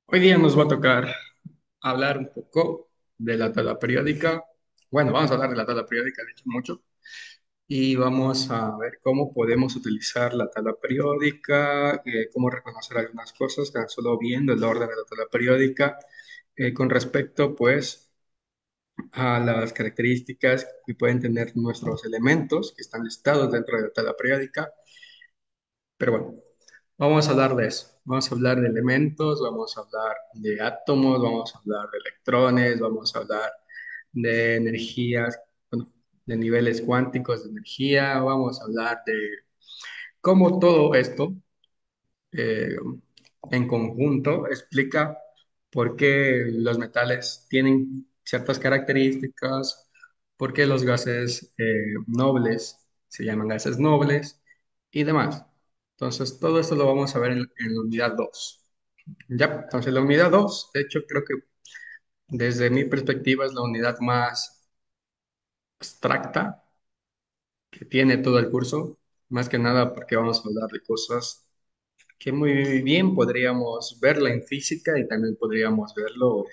Hoy día nos va a tocar hablar un poco de la tabla periódica. Bueno, vamos a hablar de la tabla periódica, de hecho, mucho. Y vamos a ver cómo podemos utilizar la tabla periódica, cómo reconocer algunas cosas, tan solo viendo el orden de la tabla periódica, con respecto, pues, a las características que pueden tener nuestros elementos que están listados dentro de la tabla periódica. Pero bueno, vamos a hablar de eso. Vamos a hablar de elementos, vamos a hablar de átomos, vamos a hablar de electrones, vamos a hablar de energías, bueno, de niveles cuánticos de energía, vamos a hablar de cómo todo esto eh, en conjunto explica por qué los metales tienen ciertas características, por qué los gases nobles se llaman gases nobles y demás. Entonces, todo esto lo vamos a ver en la unidad 2. Ya, entonces la unidad 2, de hecho, creo que desde mi perspectiva es la unidad más abstracta que tiene todo el curso, más que nada porque vamos a hablar de cosas que muy bien podríamos verla en física y también podríamos verlo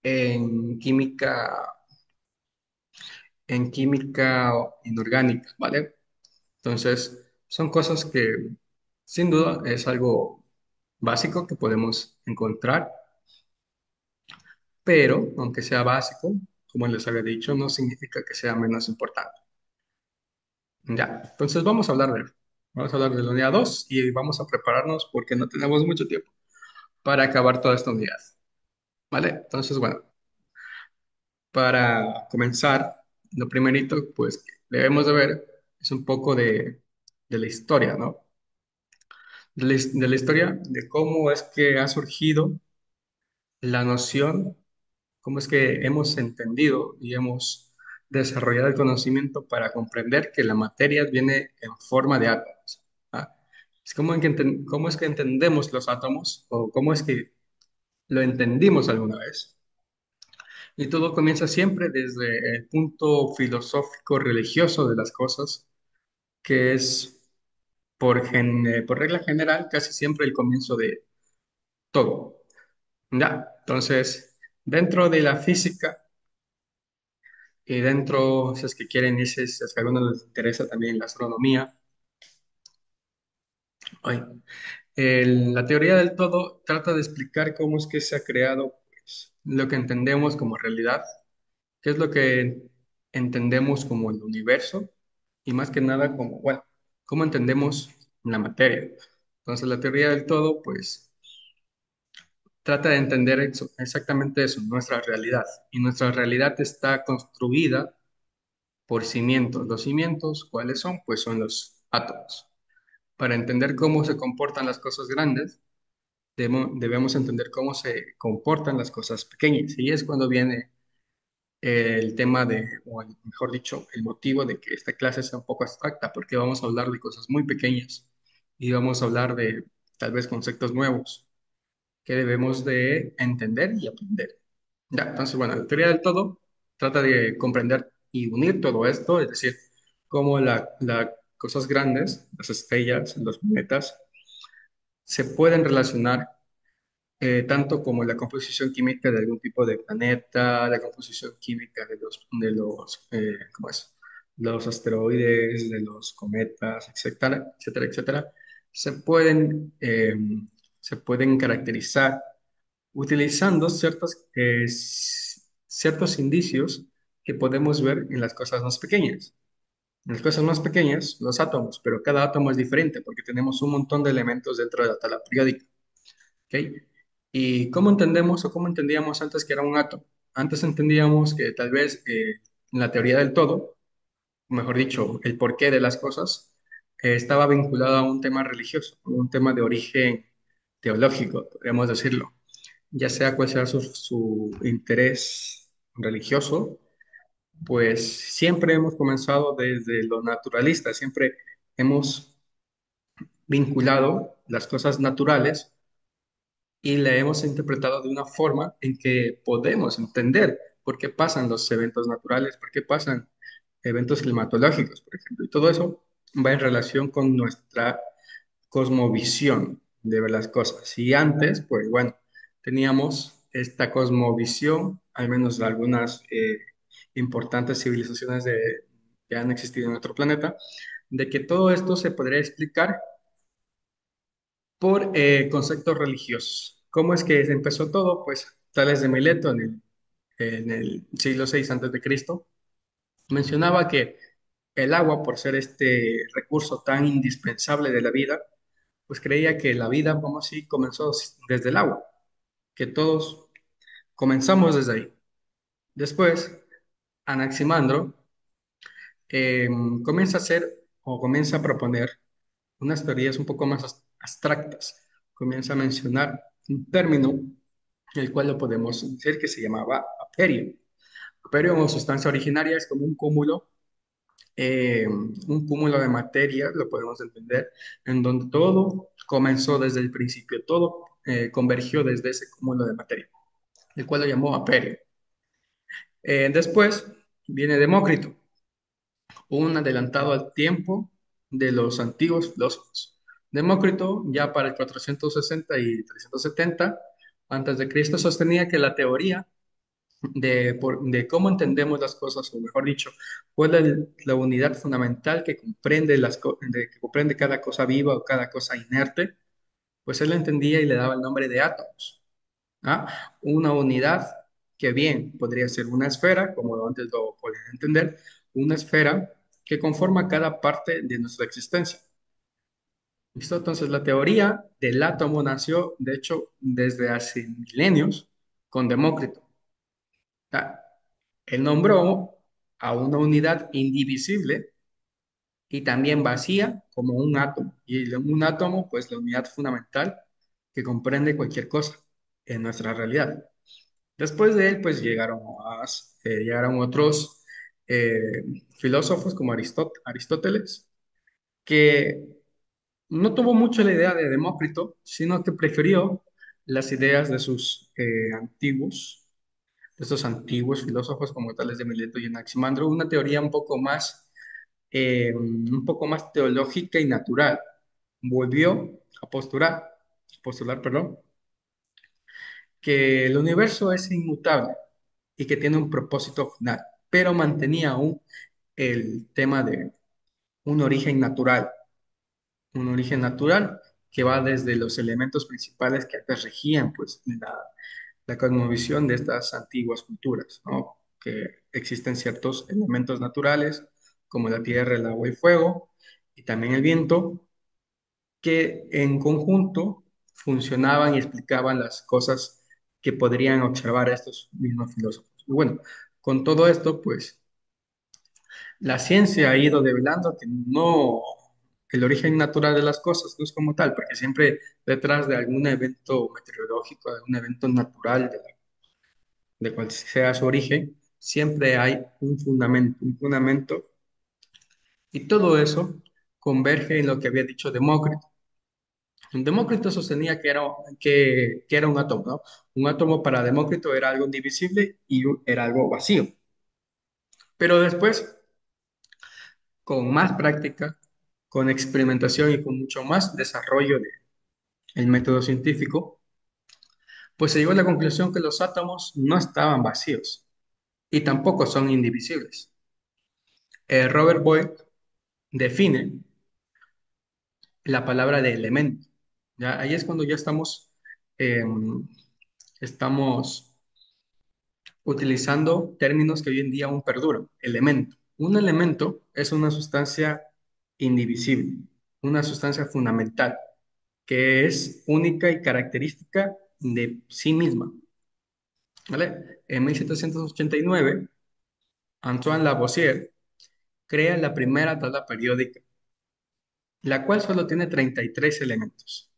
en química inorgánica, ¿vale? Entonces, son cosas que sin duda es algo básico que podemos encontrar, pero aunque sea básico, como les había dicho, no significa que sea menos importante. Ya, entonces vamos a hablar de la unidad 2 y vamos a prepararnos porque no tenemos mucho tiempo para acabar toda esta unidad, ¿vale? Entonces, bueno, para comenzar, lo primerito, pues, que debemos de ver es un poco de la historia, ¿no? De la historia de cómo es que ha surgido la noción, cómo es que hemos entendido y hemos desarrollado el conocimiento para comprender que la materia viene en forma de átomos. ¿Ah? Es como cómo es que entendemos los átomos o cómo es que lo entendimos alguna vez. Y todo comienza siempre desde el punto filosófico religioso de las cosas, que es por regla general casi siempre el comienzo de todo. Ya, entonces, dentro de la física y dentro, si es que quieren, si es que a alguno les interesa también la astronomía, ay, la teoría del todo trata de explicar cómo es que se ha creado pues, lo que entendemos como realidad, qué es lo que entendemos como el universo y más que nada como, bueno, cómo entendemos la materia. Entonces, la teoría del todo, pues, trata de entender exactamente eso, nuestra realidad. Y nuestra realidad está construida por cimientos. Los cimientos, ¿cuáles son? Pues son los átomos. Para entender cómo se comportan las cosas grandes, debemos entender cómo se comportan las cosas pequeñas. Y es cuando viene el tema o mejor dicho, el motivo de que esta clase sea un poco abstracta, porque vamos a hablar de cosas muy pequeñas y vamos a hablar de tal vez conceptos nuevos que debemos de entender y aprender. Ya, entonces, bueno, la teoría del todo trata de comprender y unir todo esto, es decir, cómo las cosas grandes, las estrellas, los planetas, se pueden relacionar tanto como la composición química de algún tipo de planeta, la composición química ¿cómo es? Los asteroides, de los cometas, etcétera, etcétera, etcétera, se pueden, eh, se pueden caracterizar utilizando ciertos indicios que podemos ver en las cosas más pequeñas. En las cosas más pequeñas, los átomos, pero cada átomo es diferente porque tenemos un montón de elementos dentro de la tabla periódica. ¿Ok? ¿Y cómo entendemos o cómo entendíamos antes que era un átomo? Antes entendíamos que tal vez la teoría del todo, o mejor dicho, el porqué de las cosas, estaba vinculado a un tema religioso, un tema de origen teológico, podríamos decirlo. Ya sea cual sea su interés religioso, pues siempre hemos comenzado desde lo naturalista, siempre hemos vinculado las cosas naturales y la hemos interpretado de una forma en que podemos entender por qué pasan los eventos naturales, por qué pasan eventos climatológicos, por ejemplo. Y todo eso va en relación con nuestra cosmovisión, de ver las cosas. Y antes, pues bueno, teníamos esta cosmovisión, al menos de algunas importantes civilizaciones que han existido en nuestro planeta, de que todo esto se podría explicar por conceptos religiosos. ¿Cómo es que empezó todo? Pues Tales de Mileto en el siglo VI antes de Cristo mencionaba que el agua, por ser este recurso tan indispensable de la vida, pues creía que la vida, como así, comenzó desde el agua, que todos comenzamos desde ahí. Después, Anaximandro eh, comienza a hacer o comienza a proponer unas teorías un poco más abstractas. Comienza a mencionar un término, el cual lo podemos decir que se llamaba aperio. Aperio o sustancia originaria es como un cúmulo de materia, lo podemos entender, en donde todo comenzó desde el principio, todo convergió desde ese cúmulo de materia, el cual lo llamó aperio. Después viene Demócrito, un adelantado al tiempo de los antiguos filósofos. Demócrito, ya para el 460 y 370 antes de Cristo, sostenía que la teoría de cómo entendemos las cosas, o mejor dicho, cuál es la unidad fundamental que comprende, que comprende cada cosa viva o cada cosa inerte, pues él la entendía y le daba el nombre de átomos. ¿Ah? Una unidad que bien podría ser una esfera, como antes lo podían entender, una esfera que conforma cada parte de nuestra existencia. ¿Listo? Entonces, la teoría del átomo nació, de hecho, desde hace milenios con Demócrito. Ah, él nombró a una unidad indivisible y también vacía como un átomo. Y un átomo, pues la unidad fundamental que comprende cualquier cosa en nuestra realidad. Después de él, pues llegaron otros eh, filósofos como Aristóteles, que no tuvo mucho la idea de Demócrito, sino que prefirió las ideas de sus de estos antiguos filósofos como Tales de Mileto y Anaximandro, una teoría un poco más teológica y natural. Volvió a postular, perdón, que el universo es inmutable y que tiene un propósito final, pero mantenía aún el tema de un origen natural, un origen natural que va desde los elementos principales que antes regían pues, la cosmovisión de estas antiguas culturas, ¿no? Que existen ciertos elementos naturales como la tierra, el agua y fuego, y también el viento, que en conjunto funcionaban y explicaban las cosas que podrían observar estos mismos filósofos. Y bueno, con todo esto, pues la ciencia ha ido develando que no, el origen natural de las cosas no es como tal, porque siempre detrás de algún evento meteorológico, de algún evento natural, de cual sea su origen, siempre hay un fundamento, y todo eso converge en lo que había dicho Demócrito. Demócrito sostenía que era un átomo, ¿no? Un átomo para Demócrito era algo indivisible y era algo vacío. Pero después, con más práctica, con experimentación y con mucho más desarrollo del método científico, pues se llegó a la conclusión que los átomos no estaban vacíos y tampoco son indivisibles. Robert Boyle define la palabra de elemento. ¿Ya? Ahí es cuando ya eh, estamos utilizando términos que hoy en día aún perduran. Elemento. Un elemento es una sustancia indivisible, una sustancia fundamental, que es única y característica de sí misma. ¿Vale? En 1789, Antoine Lavoisier crea la primera tabla periódica, la cual solo tiene 33 elementos.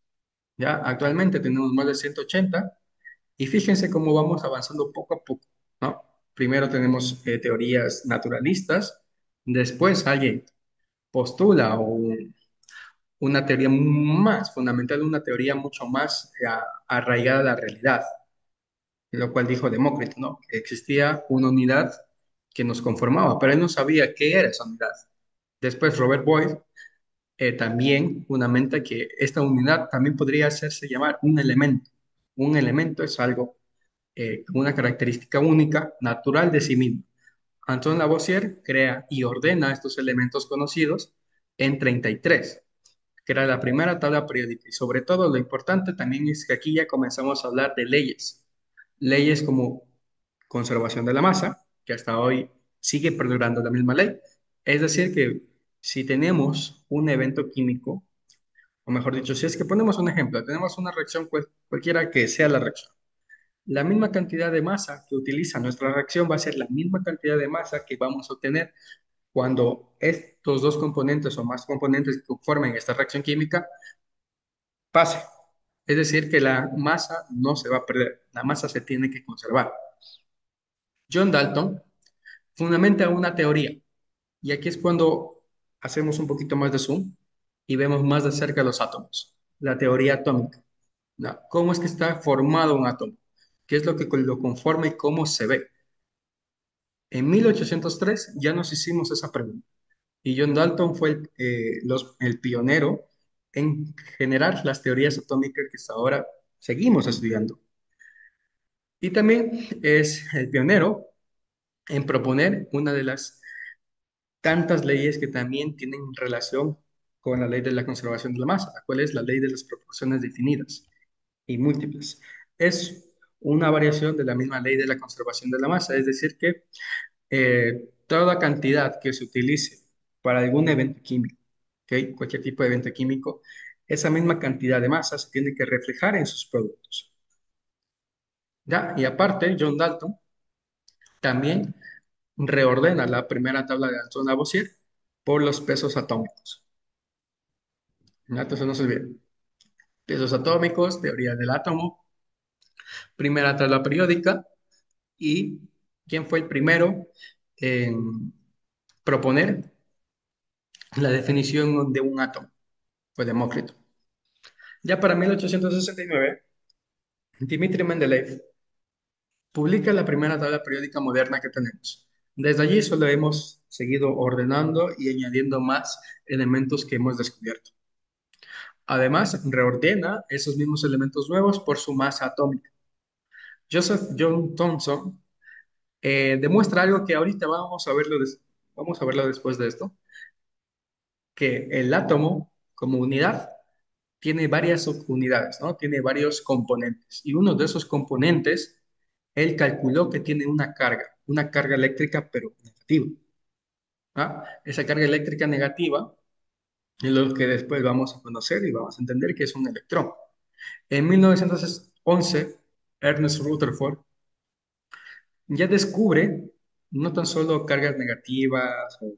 ¿Ya? Actualmente tenemos más de 180 y fíjense cómo vamos avanzando poco a poco, ¿no? Primero tenemos teorías naturalistas, después alguien postula una teoría más fundamental, una teoría mucho más arraigada a la realidad, lo cual dijo Demócrito, ¿no? Que existía una unidad que nos conformaba, pero él no sabía qué era esa unidad. Después Robert Boyle también fundamenta que esta unidad también podría hacerse llamar un elemento. Un elemento es algo con una característica única, natural de sí mismo. Antoine Lavoisier crea y ordena estos elementos conocidos en 33, que era la primera tabla periódica. Y sobre todo lo importante también es que aquí ya comenzamos a hablar de leyes. Leyes como conservación de la masa, que hasta hoy sigue perdurando la misma ley. Es decir, que si tenemos un evento químico, o mejor dicho, si es que ponemos un ejemplo, tenemos una reacción cualquiera que sea la reacción. La misma cantidad de masa que utiliza nuestra reacción va a ser la misma cantidad de masa que vamos a obtener cuando estos dos componentes o más componentes que formen esta reacción química pase. Es decir, que la masa no se va a perder, la masa se tiene que conservar. John Dalton fundamenta una teoría, y aquí es cuando hacemos un poquito más de zoom y vemos más de cerca los átomos, la teoría atómica. ¿No? ¿Cómo es que está formado un átomo? ¿Qué es lo que lo conforma y cómo se ve? En 1803 ya nos hicimos esa pregunta. Y John Dalton fue el pionero en generar las teorías atómicas que hasta ahora seguimos estudiando. Y también es el pionero en proponer una de las tantas leyes que también tienen relación con la ley de la conservación de la masa, la cual es la ley de las proporciones definidas y múltiples. Es una variación de la misma ley de la conservación de la masa, es decir, que toda cantidad que se utilice para algún evento químico, ¿ok? Cualquier tipo de evento químico, esa misma cantidad de masa se tiene que reflejar en sus productos. ¿Ya? Y aparte, John Dalton también reordena la primera tabla de Dalton-Lavoisier por los pesos atómicos. ¿Ya? Entonces no se olviden. Pesos atómicos, teoría del átomo, primera tabla periódica y quién fue el primero en proponer la definición de un átomo. Fue Demócrito. Ya para 1869, Dmitri Mendeleev publica la primera tabla periódica moderna que tenemos. Desde allí solo hemos seguido ordenando y añadiendo más elementos que hemos descubierto. Además, reordena esos mismos elementos nuevos por su masa atómica. Joseph John Thomson demuestra algo que ahorita vamos a verlo después de esto, que el átomo como unidad tiene varias subunidades, ¿no? Tiene varios componentes. Y uno de esos componentes, él calculó que tiene una carga eléctrica, pero negativa. ¿Ah? Esa carga eléctrica negativa es lo que después vamos a conocer y vamos a entender que es un electrón. En 1911, Ernest Rutherford ya descubre no tan solo cargas negativas o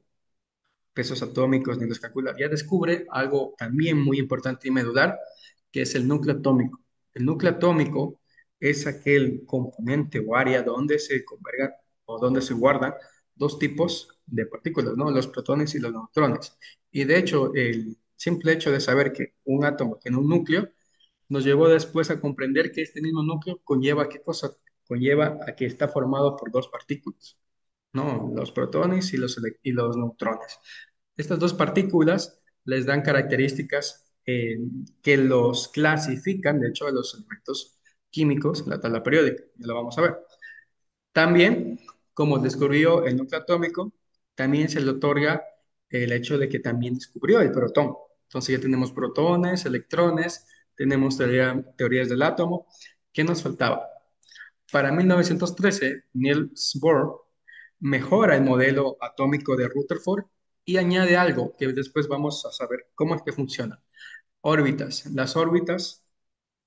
pesos atómicos ni los calcula, ya descubre algo también muy importante y medular, que es el núcleo atómico. El núcleo atómico es aquel componente o área donde se convergan o donde se guardan dos tipos de partículas, ¿no? Los protones y los neutrones. Y de hecho, el simple hecho de saber que un átomo tiene un núcleo nos llevó después a comprender que este mismo núcleo conlleva qué cosa, conlleva a que está formado por dos partículas, ¿no? Los protones y los neutrones. Estas dos partículas les dan características que los clasifican, de hecho, a los elementos químicos en la tabla periódica. Ya lo vamos a ver. También, como descubrió el núcleo atómico, también se le otorga el hecho de que también descubrió el protón. Entonces ya tenemos protones, electrones, tenemos teorías del átomo. ¿Qué nos faltaba? Para 1913, Niels Bohr mejora el modelo atómico de Rutherford y añade algo que después vamos a saber cómo es que funciona. Órbitas. ¿Las órbitas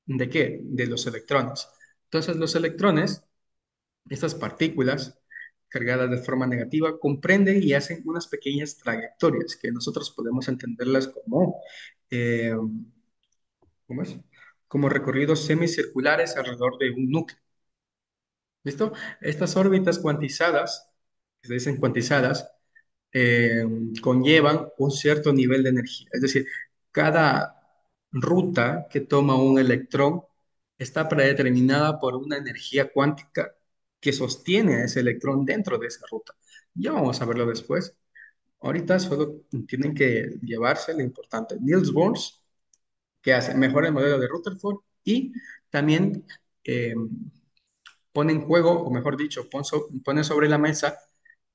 de qué? De los electrones. Entonces, los electrones, estas partículas cargadas de forma negativa, comprenden y hacen unas pequeñas trayectorias que nosotros podemos entenderlas como, eh, ¿cómo es? Como recorridos semicirculares alrededor de un núcleo. ¿Listo? Estas órbitas cuantizadas, que se dicen cuantizadas, eh, conllevan un cierto nivel de energía. Es decir, cada ruta que toma un electrón está predeterminada por una energía cuántica que sostiene a ese electrón dentro de esa ruta. Ya vamos a verlo después. Ahorita solo tienen que llevarse lo importante. Niels Bohr, que hace, mejora el modelo de Rutherford y también eh, pone en juego, o mejor dicho, pone sobre la mesa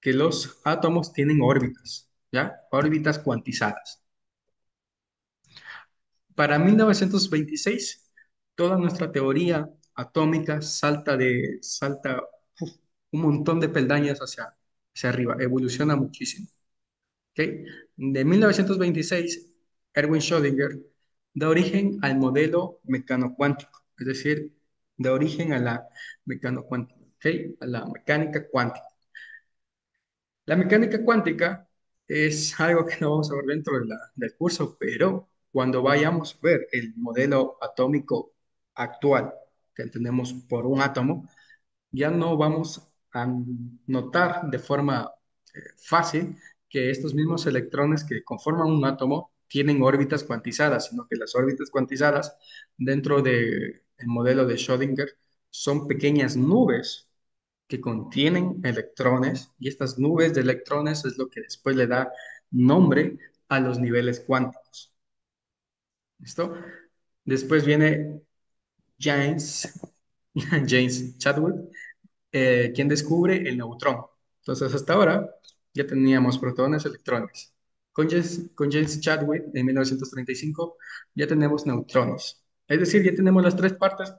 que los átomos tienen órbitas, ¿ya? Órbitas cuantizadas. Para 1926, toda nuestra teoría atómica salta uf, un montón de peldaños hacia arriba, evoluciona muchísimo. ¿Ok? De 1926, Erwin Schrödinger da origen al modelo mecano-cuántico, es decir, da origen a la mecano-cuántica, ¿ok? A la mecánica cuántica. La mecánica cuántica es algo que no vamos a ver dentro del curso, pero cuando vayamos a ver el modelo atómico actual que entendemos por un átomo, ya no vamos a notar de forma fácil que estos mismos electrones que conforman un átomo tienen órbitas cuantizadas, sino que las órbitas cuantizadas dentro del modelo de Schrödinger son pequeñas nubes que contienen electrones y estas nubes de electrones es lo que después le da nombre a los niveles cuánticos. ¿Listo? Después viene James, James Chadwick, quien descubre el neutrón. Entonces, hasta ahora ya teníamos protones, electrones. Con James Chadwick en 1935 ya tenemos neutrones. Es decir, ya tenemos las tres partes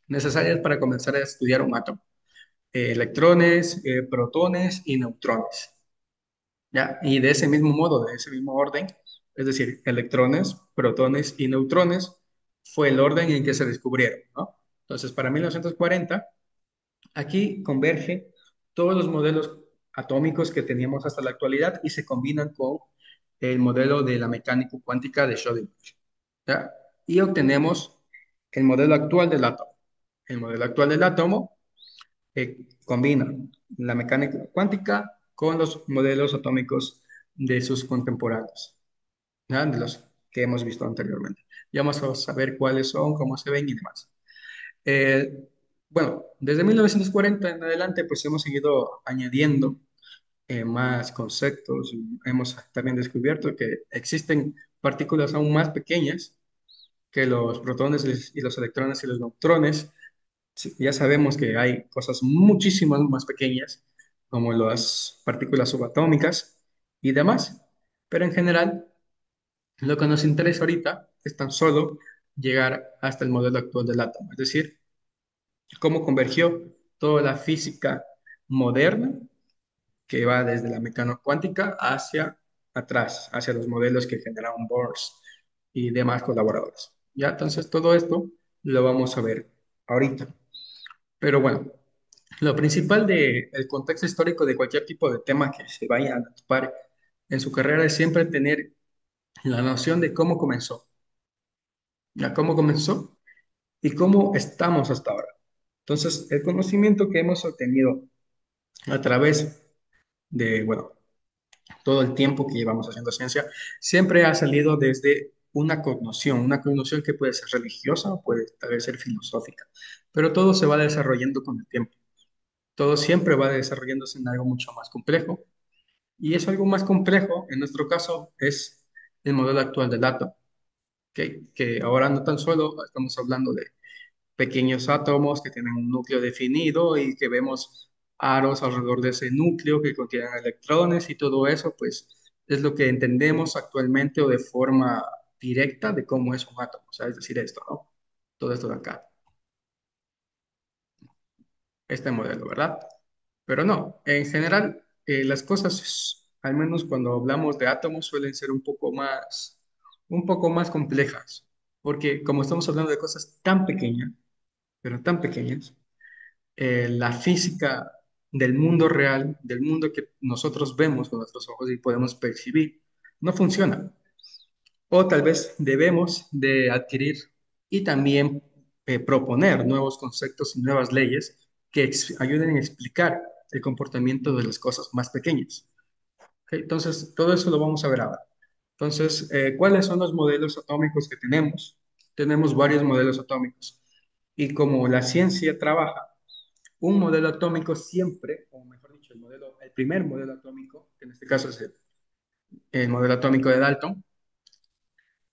necesarias para comenzar a estudiar un átomo. Electrones, protones y neutrones. ¿Ya? Y de ese mismo modo, de ese mismo orden, es decir, electrones, protones y neutrones, fue el orden en que se descubrieron, ¿no? Entonces, para 1940, aquí converge todos los modelos atómicos que teníamos hasta la actualidad y se combinan con el modelo de la mecánica cuántica de Schrödinger, ¿ya? Y obtenemos el modelo actual del átomo. El modelo actual del átomo combina la mecánica cuántica con los modelos atómicos de sus contemporáneos, ¿ya? De los que hemos visto anteriormente. Ya vamos a saber cuáles son, cómo se ven y demás. Eh, bueno, desde 1940 en adelante, pues hemos seguido añadiendo más conceptos. Hemos también descubierto que existen partículas aún más pequeñas que los protones y los electrones y los neutrones. Sí, ya sabemos que hay cosas muchísimas más pequeñas, como las partículas subatómicas y demás, pero en general lo que nos interesa ahorita es tan solo llegar hasta el modelo actual del átomo, es decir, cómo convergió toda la física moderna que va desde la mecánica cuántica hacia atrás, hacia los modelos que generaron Bohr y demás colaboradores. Ya, entonces todo esto lo vamos a ver ahorita. Pero bueno, lo principal del contexto histórico de cualquier tipo de tema que se vaya a topar en su carrera es siempre tener la noción de cómo comenzó, ya cómo comenzó y cómo estamos hasta ahora. Entonces, el conocimiento que hemos obtenido a través de, bueno, todo el tiempo que llevamos haciendo ciencia, siempre ha salido desde una cognición que puede ser religiosa o puede tal vez ser filosófica, pero todo se va desarrollando con el tiempo. Todo siempre va desarrollándose en algo mucho más complejo. Y es algo más complejo, en nuestro caso, es el modelo actual del átomo, que ahora no tan solo estamos hablando de pequeños átomos que tienen un núcleo definido y que vemos aros alrededor de ese núcleo que contienen electrones y todo eso, pues es lo que entendemos actualmente o de forma directa de cómo es un átomo, o sea, es decir, esto, ¿no? Todo esto de acá, este modelo, ¿verdad? Pero no, en general, las cosas, al menos cuando hablamos de átomos, suelen ser un poco más complejas, porque como estamos hablando de cosas tan pequeñas, pero tan pequeñas, la física del mundo real, del mundo que nosotros vemos con nuestros ojos y podemos percibir, no funciona. O tal vez debemos de adquirir y también proponer nuevos conceptos y nuevas leyes que ayuden a explicar el comportamiento de las cosas más pequeñas. ¿Ok? Entonces, todo eso lo vamos a ver ahora. Entonces, ¿cuáles son los modelos atómicos que tenemos? Tenemos varios modelos atómicos. Y como la ciencia trabaja, un modelo atómico siempre, o mejor dicho, el primer modelo atómico, que en este caso es el modelo atómico de Dalton,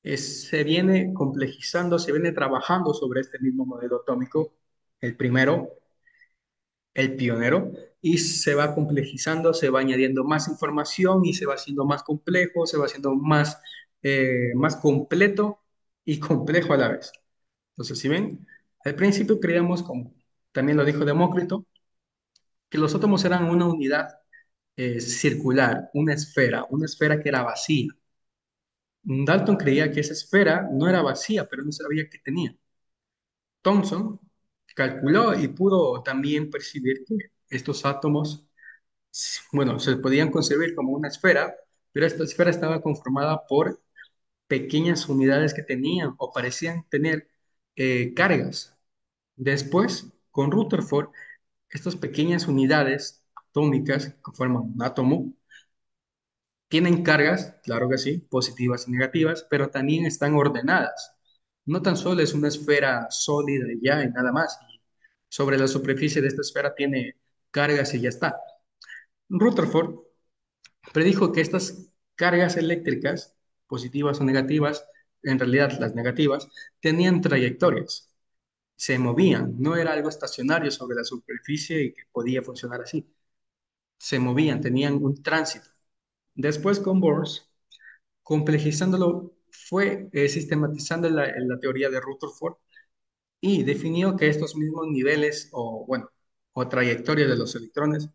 se viene complejizando, se viene trabajando sobre este mismo modelo atómico, el primero, el pionero, y se va complejizando, se va añadiendo más información y se va haciendo más complejo, se va haciendo más completo y complejo a la vez. Entonces, si ven, al principio creíamos, como también lo dijo Demócrito, que los átomos eran una unidad circular, una esfera que era vacía. Dalton creía que esa esfera no era vacía, pero no sabía qué tenía. Thomson calculó y pudo también percibir que estos átomos, bueno, se podían concebir como una esfera, pero esta esfera estaba conformada por pequeñas unidades que tenían o parecían tener cargas. Después, con Rutherford, estas pequeñas unidades atómicas que forman un átomo tienen cargas, claro que sí, positivas y negativas, pero también están ordenadas. No tan solo es una esfera sólida y ya, y nada más. Y sobre la superficie de esta esfera tiene cargas y ya está. Rutherford predijo que estas cargas eléctricas, positivas o negativas, en realidad las negativas, tenían trayectorias, se movían, no era algo estacionario sobre la superficie y que podía funcionar así. Se movían, tenían un tránsito. Después con Bohr, complejizándolo, fue sistematizando la teoría de Rutherford y definió que estos mismos niveles o, bueno, o trayectorias de los electrones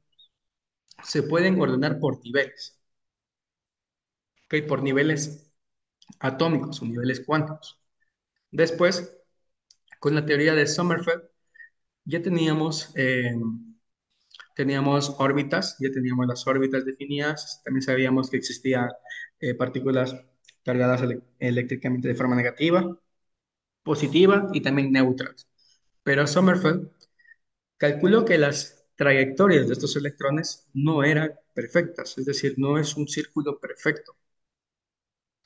se pueden ordenar por niveles, ¿ok? Por niveles atómicos o niveles cuánticos. Después, con la teoría de Sommerfeld, ya teníamos órbitas, ya teníamos las órbitas definidas, también sabíamos que existían partículas cargadas eléctricamente de forma negativa, positiva y también neutras. Pero Sommerfeld calculó que las trayectorias de estos electrones no eran perfectas, es decir, no es un círculo perfecto,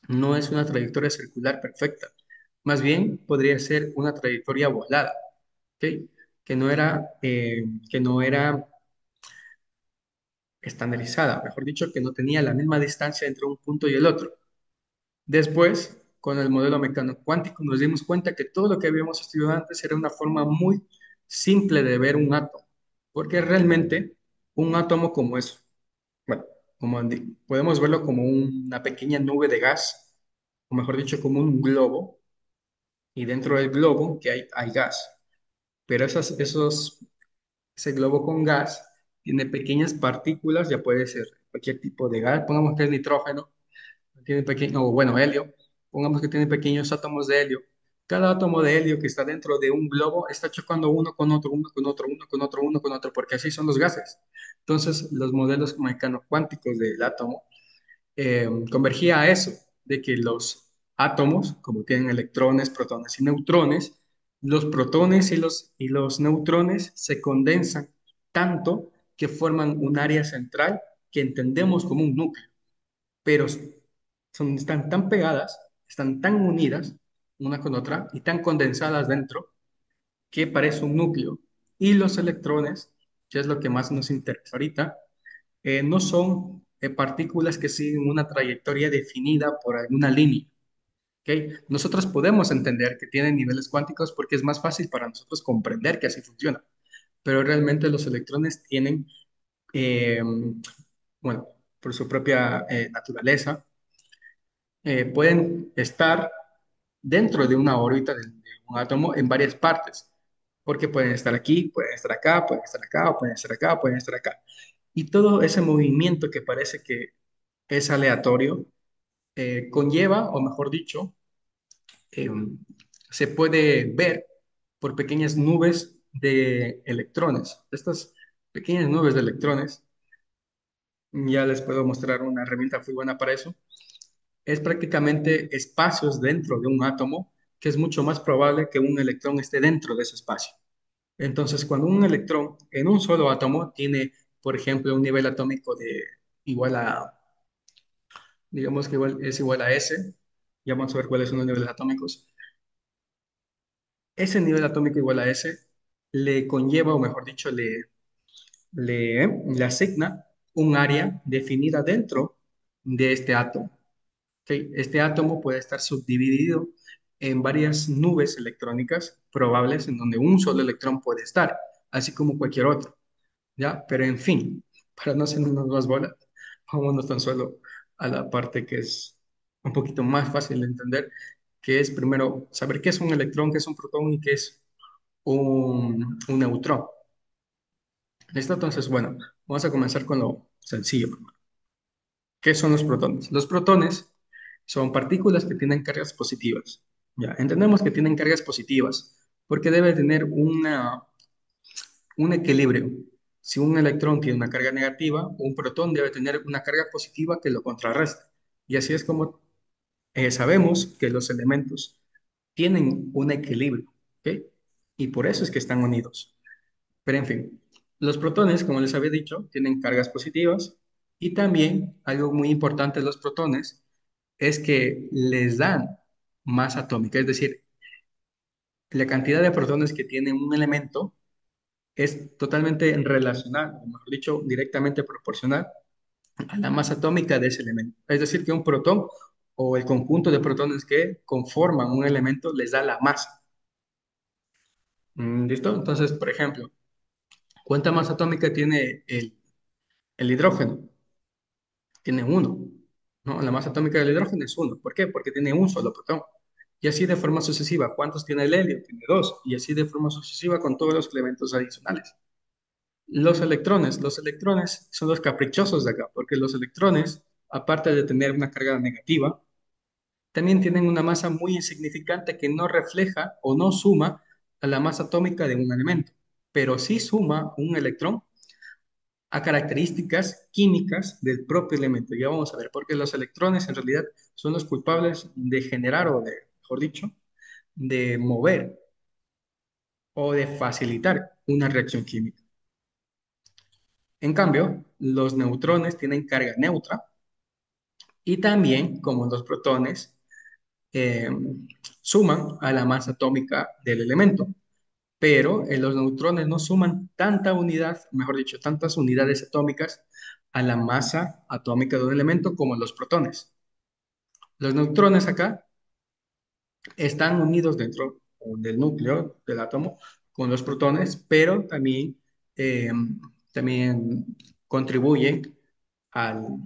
no es una trayectoria circular perfecta. Más bien podría ser una trayectoria volada, ¿ok? Que no era estandarizada, mejor dicho, que no tenía la misma distancia entre un punto y el otro. Después, con el modelo mecánico cuántico, nos dimos cuenta que todo lo que habíamos estudiado antes era una forma muy simple de ver un átomo, porque realmente un átomo como es, bueno, podemos verlo como una pequeña nube de gas, o mejor dicho, como un globo, y dentro del globo que hay gas, pero ese globo con gas tiene pequeñas partículas, ya puede ser cualquier tipo de gas, pongamos que es nitrógeno, tiene pequeño, o bueno, helio, pongamos que tiene pequeños átomos de helio. Cada átomo de helio que está dentro de un globo está chocando uno con otro, uno con otro, uno con otro, uno con otro, porque así son los gases. Entonces, los modelos mecano-cuánticos del átomo convergía a eso, de que los átomos, como tienen electrones, protones y neutrones, los protones y los neutrones se condensan tanto que forman un área central que entendemos como un núcleo, pero están tan pegadas, están tan unidas una con otra y tan condensadas dentro que parece un núcleo. Y los electrones, que es lo que más nos interesa ahorita, no son partículas que siguen una trayectoria definida por alguna línea. ¿Ok? Nosotros podemos entender que tienen niveles cuánticos porque es más fácil para nosotros comprender que así funciona, pero realmente los electrones tienen, eh, bueno, por su propia naturaleza, pueden estar dentro de una órbita de un átomo en varias partes, porque pueden estar aquí, pueden estar acá, pueden estar acá, o pueden estar acá, pueden estar acá. Y todo ese movimiento que parece que es aleatorio, conlleva, o mejor dicho, eh, se puede ver por pequeñas nubes de electrones. Estas pequeñas nubes de electrones, ya les puedo mostrar una herramienta muy buena para eso, es prácticamente espacios dentro de un átomo que es mucho más probable que un electrón esté dentro de ese espacio. Entonces, cuando un electrón en un solo átomo tiene, por ejemplo, un nivel atómico de igual a, digamos que es igual a S, ya vamos a ver cuáles son los niveles atómicos. Ese nivel atómico igual a S le conlleva, o mejor dicho, le asigna un área definida dentro de este átomo. ¿Ok? Este átomo puede estar subdividido en varias nubes electrónicas probables en donde un solo electrón puede estar, así como cualquier otro. ¿Ya? Pero en fin, para no hacernos más bolas, vámonos tan solo a la parte que es un poquito más fácil de entender, que es primero saber qué es un electrón, qué es un protón y qué es un neutrón. ¿Listo? Entonces, bueno, vamos a comenzar con lo sencillo. ¿Qué son los protones? Los protones son partículas que tienen cargas positivas. Ya, entendemos que tienen cargas positivas porque debe tener un equilibrio. Si un electrón tiene una carga negativa, un protón debe tener una carga positiva que lo contrarresta. Y así es como sabemos que los elementos tienen un equilibrio, ¿ok? Y por eso es que están unidos. Pero en fin, los protones, como les había dicho, tienen cargas positivas y también algo muy importante de los protones es que les dan masa atómica, es decir, la cantidad de protones que tiene un elemento es totalmente relacional, o mejor dicho, directamente proporcional a la masa atómica de ese elemento. Es decir, que un protón o el conjunto de protones que conforman un elemento les da la masa. ¿Listo? Entonces, por ejemplo, ¿cuánta masa atómica tiene el hidrógeno? Tiene uno, ¿no? La masa atómica del hidrógeno es uno. ¿Por qué? Porque tiene un solo protón. Y así de forma sucesiva. ¿Cuántos tiene el helio? Tiene dos. Y así de forma sucesiva con todos los elementos adicionales. Los electrones son los caprichosos de acá, porque los electrones, aparte de tener una carga negativa, también tienen una masa muy insignificante que no refleja o no suma a la masa atómica de un elemento, pero sí suma un electrón a características químicas del propio elemento. Ya vamos a ver, porque los electrones en realidad son los culpables de generar o de, mejor dicho, de mover o de facilitar una reacción química. En cambio, los neutrones tienen carga neutra y también, como los protones, eh, suman a la masa atómica del elemento. Pero los neutrones no suman tanta unidad, mejor dicho, tantas unidades atómicas a la masa atómica de un elemento como los protones. Los neutrones acá están unidos dentro del núcleo del átomo con los protones, pero eh, también contribuyen al-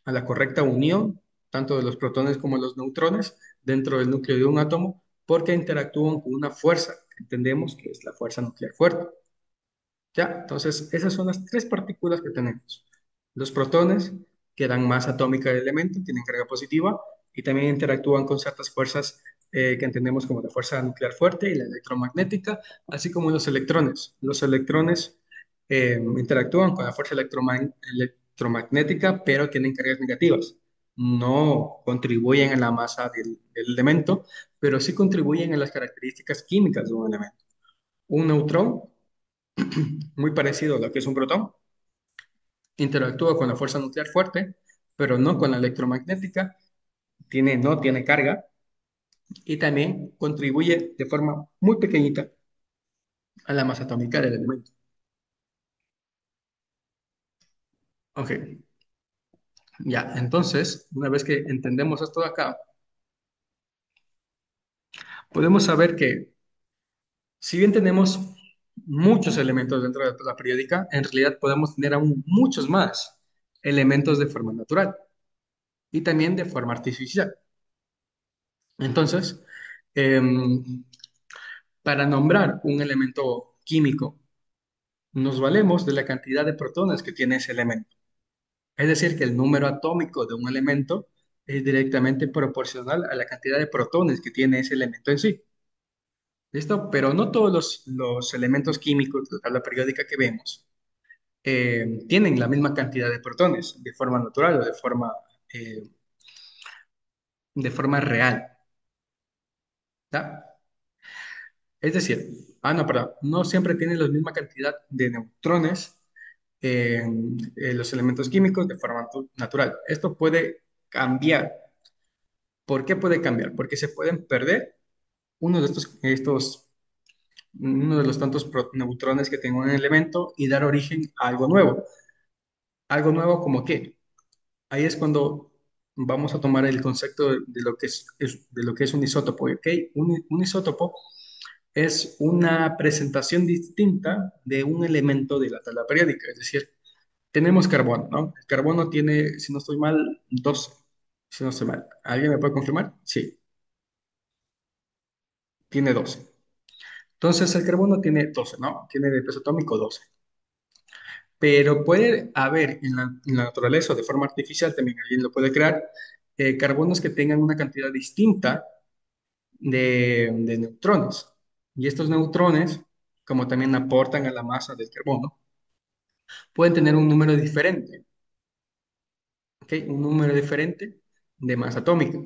a la correcta unión tanto de los protones como de los neutrones dentro del núcleo de un átomo porque interactúan con una fuerza que entendemos que es la fuerza nuclear fuerte. ¿Ya? Entonces, esas son las tres partículas que tenemos. Los protones, que dan masa atómica del elemento, tienen carga positiva y también interactúan con ciertas fuerzas que entendemos como la fuerza nuclear fuerte y la electromagnética, así como los electrones. Los electrones interactúan con la fuerza electromagnética, pero tienen cargas negativas. No contribuyen a la masa del elemento, pero sí contribuyen a las características químicas de un elemento. Un neutrón muy parecido a lo que es un protón, interactúa con la fuerza nuclear fuerte, pero no con la electromagnética, no tiene carga y también contribuye de forma muy pequeñita a la masa atómica del elemento. Ok, ya, entonces, una vez que entendemos esto de acá, podemos saber que si bien tenemos muchos elementos dentro de la periódica, en realidad podemos tener aún muchos más elementos de forma natural y también de forma artificial. Entonces, em, para nombrar un elemento químico, nos valemos de la cantidad de protones que tiene ese elemento. Es decir, que el número atómico de un elemento es directamente proporcional a la cantidad de protones que tiene ese elemento en sí. ¿Listo? Pero no todos los elementos químicos de la tabla periódica que vemos tienen la misma cantidad de protones de forma natural o de forma real. ¿Ya? Es decir, no, perdón, no siempre tienen la misma cantidad de neutrones los elementos químicos de forma natural. Esto puede cambiar. ¿Por qué puede cambiar? Porque se pueden perder uno de uno de los tantos neutrones que tenga un elemento y dar origen a algo nuevo. ¿Algo nuevo como qué? Ahí es cuando vamos a tomar el concepto de lo que de lo que es un isótopo, ¿ok? Un isótopo es una presentación distinta de un elemento de la tabla periódica, es decir, tenemos carbono, ¿no? El carbono tiene, si no estoy mal, 12, si no estoy mal. ¿Alguien me puede confirmar? Sí, tiene 12. Entonces el carbono tiene 12, ¿no? Tiene de peso atómico 12. Pero puede haber en la naturaleza o de forma artificial, también alguien lo puede crear, carbonos que tengan una cantidad distinta de neutrones. Y estos neutrones, como también aportan a la masa del carbono, pueden tener un número diferente, ¿ok? Un número diferente de masa atómica.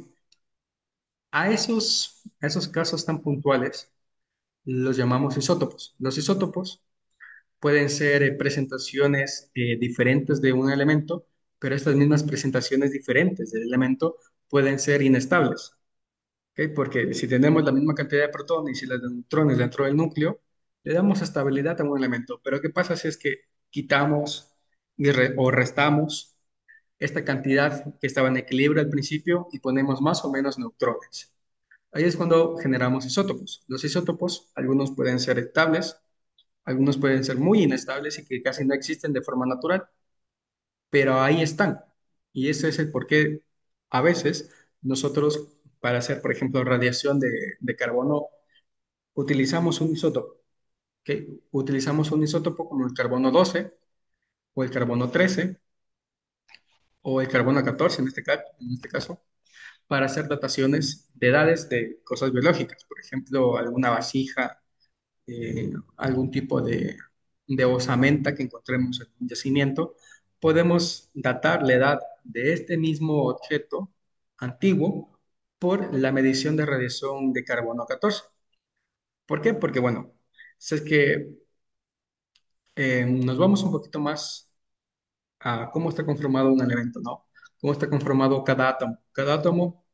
A esos casos tan puntuales los llamamos isótopos. Los isótopos pueden ser presentaciones diferentes de un elemento, pero estas mismas presentaciones diferentes del elemento pueden ser inestables. ¿Ok? Porque si tenemos la misma cantidad de protones y las de neutrones dentro del núcleo, le damos estabilidad a un elemento. Pero ¿qué pasa si es que quitamos o restamos esta cantidad que estaba en equilibrio al principio y ponemos más o menos neutrones? Ahí es cuando generamos isótopos. Los isótopos, algunos pueden ser estables, algunos pueden ser muy inestables y que casi no existen de forma natural, pero ahí están. Y ese es el porqué a veces nosotros, para hacer, por ejemplo, radiación de carbono, utilizamos un isótopo. ¿Ok? Utilizamos un isótopo como el carbono 12 o el carbono 13 o el carbono 14 en este caso, para hacer dataciones de edades de cosas biológicas. Por ejemplo, alguna vasija, algún tipo de osamenta que encontremos en un yacimiento, podemos datar la edad de este mismo objeto antiguo por la medición de radiación de carbono 14. ¿Por qué? Porque, bueno, si es que nos vamos un poquito más a cómo está conformado un elemento, ¿no? Cómo está conformado cada átomo. Cada átomo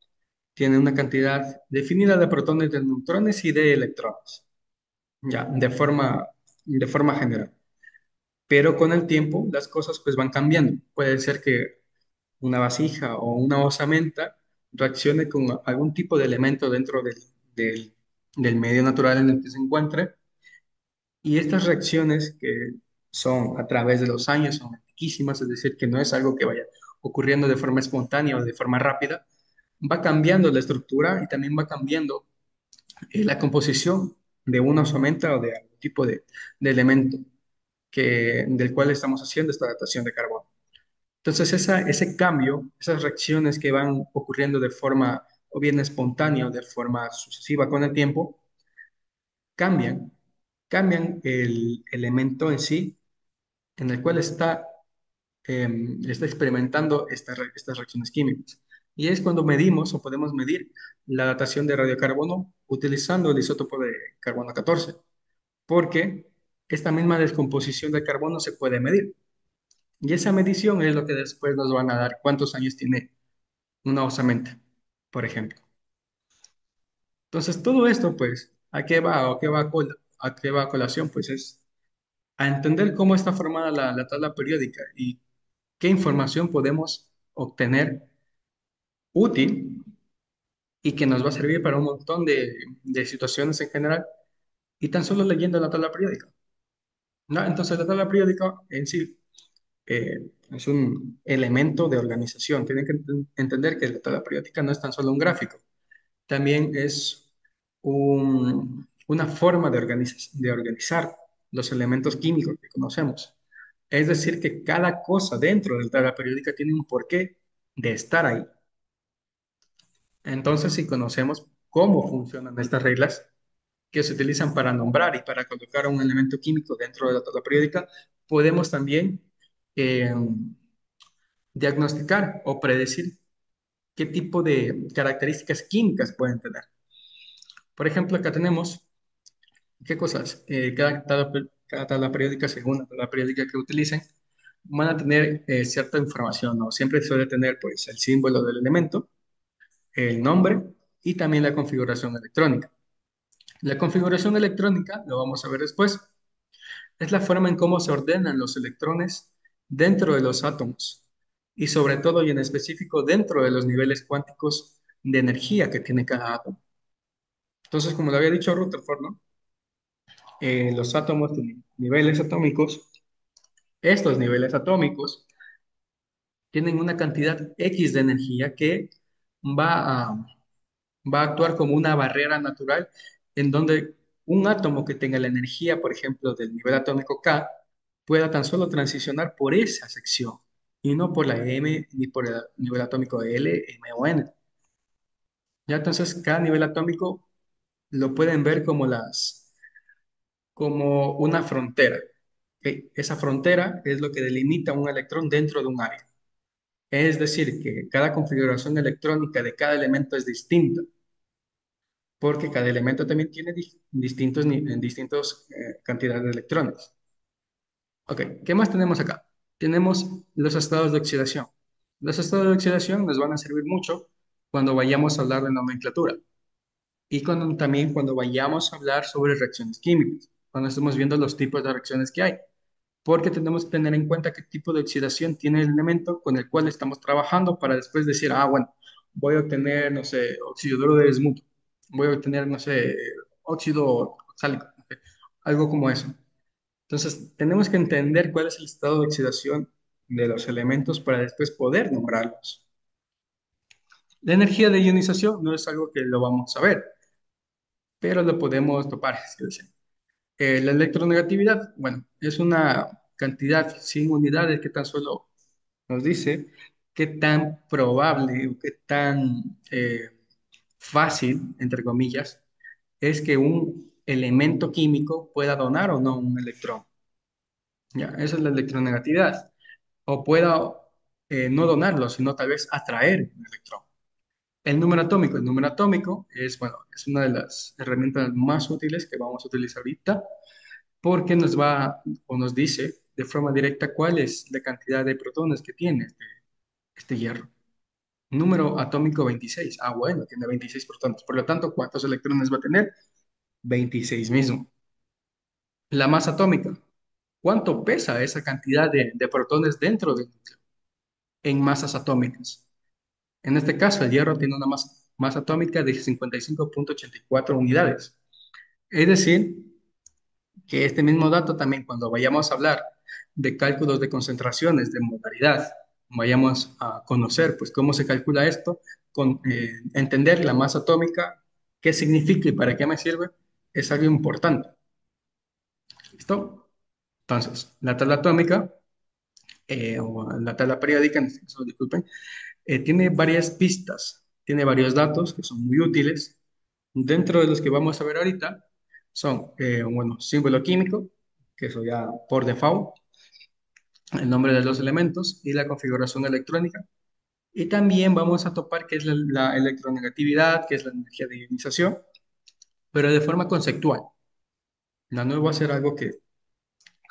tiene una cantidad definida de protones, de neutrones y de electrones, ya, de forma general. Pero con el tiempo las cosas pues van cambiando. Puede ser que una vasija o una osamenta reaccione con algún tipo de elemento dentro del, del medio natural en el que se encuentre, y estas reacciones que son a través de los años son antiquísimas, es decir, que no es algo que vaya ocurriendo de forma espontánea o de forma rápida, va cambiando la estructura y también va cambiando la composición de una osamenta o de algún tipo de elemento del cual estamos haciendo esta datación de carbono. Entonces, ese cambio, esas reacciones que van ocurriendo de forma o bien espontánea o de forma sucesiva con el tiempo, cambian, cambian el elemento en sí en el cual está experimentando estas reacciones químicas. Y es cuando medimos o podemos medir la datación de radiocarbono utilizando el isótopo de carbono 14, porque esta misma descomposición de carbono se puede medir. Y esa medición es lo que después nos van a dar cuántos años tiene una osamenta, por ejemplo. Entonces, todo esto, pues, ¿a qué va? ¿A qué va a qué va a colación? Pues es a entender cómo está formada la tabla periódica y qué información podemos obtener útil y que nos va a servir para un montón de situaciones en general y tan solo leyendo la tabla periódica, ¿no? Entonces, la tabla periódica en sí es un elemento de organización. Tienen que entender que la tabla periódica no es tan solo un gráfico, también es una forma de organizar los elementos químicos que conocemos. Es decir, que cada cosa dentro de la tabla periódica tiene un porqué de estar ahí. Entonces, si conocemos cómo funcionan estas reglas que se utilizan para nombrar y para colocar un elemento químico dentro de la tabla periódica, podemos también eh, diagnosticar o predecir qué tipo de características químicas pueden tener. Por ejemplo, acá tenemos qué cosas. Cada tabla periódica, según la tabla periódica que utilicen, van a tener cierta información, ¿no? Siempre suele tener pues el símbolo del elemento, el nombre y también la configuración electrónica. La configuración electrónica, lo vamos a ver después, es la forma en cómo se ordenan los electrones dentro de los átomos. y sobre todo y en específico dentro de los niveles cuánticos de energía que tiene cada átomo. Entonces, como lo había dicho Rutherford, ¿no? Los átomos tienen niveles atómicos. Estos niveles atómicos tienen una cantidad X de energía que va a, va a actuar como una barrera natural en donde un átomo que tenga la energía, por ejemplo, del nivel atómico K, pueda tan solo transicionar por esa sección y no por la M ni por el nivel atómico L, M o N. Ya entonces cada nivel atómico lo pueden ver como una frontera. ¿Ok? Esa frontera es lo que delimita un electrón dentro de un área. Es decir, que cada configuración electrónica de cada elemento es distinta, porque cada elemento también tiene distintos cantidades de electrones. Ok, ¿qué más tenemos acá? Tenemos los estados de oxidación. Los estados de oxidación nos van a servir mucho cuando vayamos a hablar de nomenclatura y también cuando vayamos a hablar sobre reacciones químicas, cuando estemos viendo los tipos de reacciones que hay, porque tenemos que tener en cuenta qué tipo de oxidación tiene el elemento con el cual estamos trabajando para después decir, ah, bueno, voy a obtener, no sé, óxido duro de bismuto, voy a obtener, no sé, óxido oxálico, no sé, algo como eso. Entonces, tenemos que entender cuál es el estado de oxidación de los elementos para después poder nombrarlos. La energía de ionización no es algo que lo vamos a ver, pero lo podemos topar, si desean. La electronegatividad, bueno, es una cantidad sin unidades que tan solo nos dice qué tan probable o qué tan fácil, entre comillas, es que un elemento químico pueda donar o no un electrón. Ya, esa es la electronegatividad. O pueda no donarlo, sino tal vez atraer un electrón. El número atómico es, bueno, es una de las herramientas más útiles que vamos a utilizar ahorita porque nos va o nos dice de forma directa cuál es la cantidad de protones que tiene este hierro. Número atómico 26. Ah, bueno, tiene 26 protones. Por lo tanto, ¿cuántos electrones va a tener? 26 mismo. La masa atómica. ¿Cuánto pesa esa cantidad de protones dentro del núcleo en masas atómicas? En este caso, el hierro tiene una masa atómica de 55,84 unidades. Es decir, que este mismo dato también cuando vayamos a hablar de cálculos de concentraciones, de modalidad, vayamos a conocer pues cómo se calcula esto, entender la masa atómica, qué significa y para qué me sirve, es algo importante. ¿Listo? Entonces, la tabla atómica, o la tabla periódica, en este caso, disculpen, tiene varias pistas, tiene varios datos que son muy útiles. Dentro de los que vamos a ver ahorita son, bueno, símbolo químico, que eso ya por default, el nombre de los elementos y la configuración electrónica. Y también vamos a topar qué es la electronegatividad, qué es la energía de ionización, pero de forma conceptual. No va a ser algo que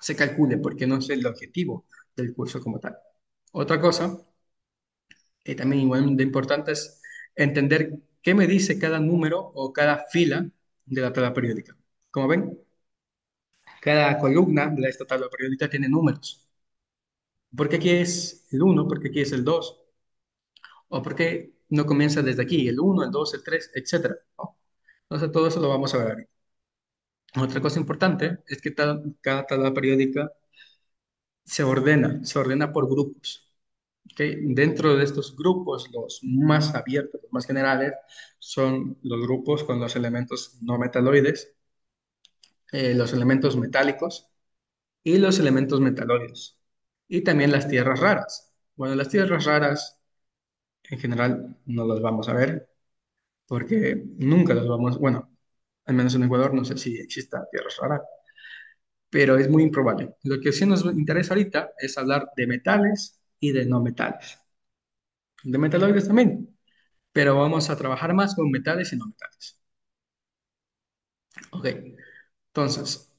se calcule porque no es el objetivo del curso como tal. Otra cosa, también igual de importante, es entender qué me dice cada número o cada fila de la tabla periódica. Como ven, cada columna de esta tabla periódica tiene números. ¿Por qué aquí es el uno? ¿Por qué aquí es el 2? ¿O por qué no comienza desde aquí, el uno, el 2, el 3, etcétera? ¿No? Entonces, todo eso lo vamos a ver ahorita. Otra cosa importante es que cada tabla periódica se ordena por grupos. ¿Ok? Dentro de estos grupos, los más abiertos, los más generales, son los grupos con los elementos no metaloides, los elementos metálicos y los elementos metaloides. Y también las tierras raras. Bueno, las tierras raras en general no las vamos a ver porque nunca las vamos, bueno, al menos en Ecuador no sé si exista tierras raras, pero es muy improbable. Lo que sí nos interesa ahorita es hablar de metales y de no metales. De metaloides también, pero vamos a trabajar más con metales y no metales. Ok, entonces,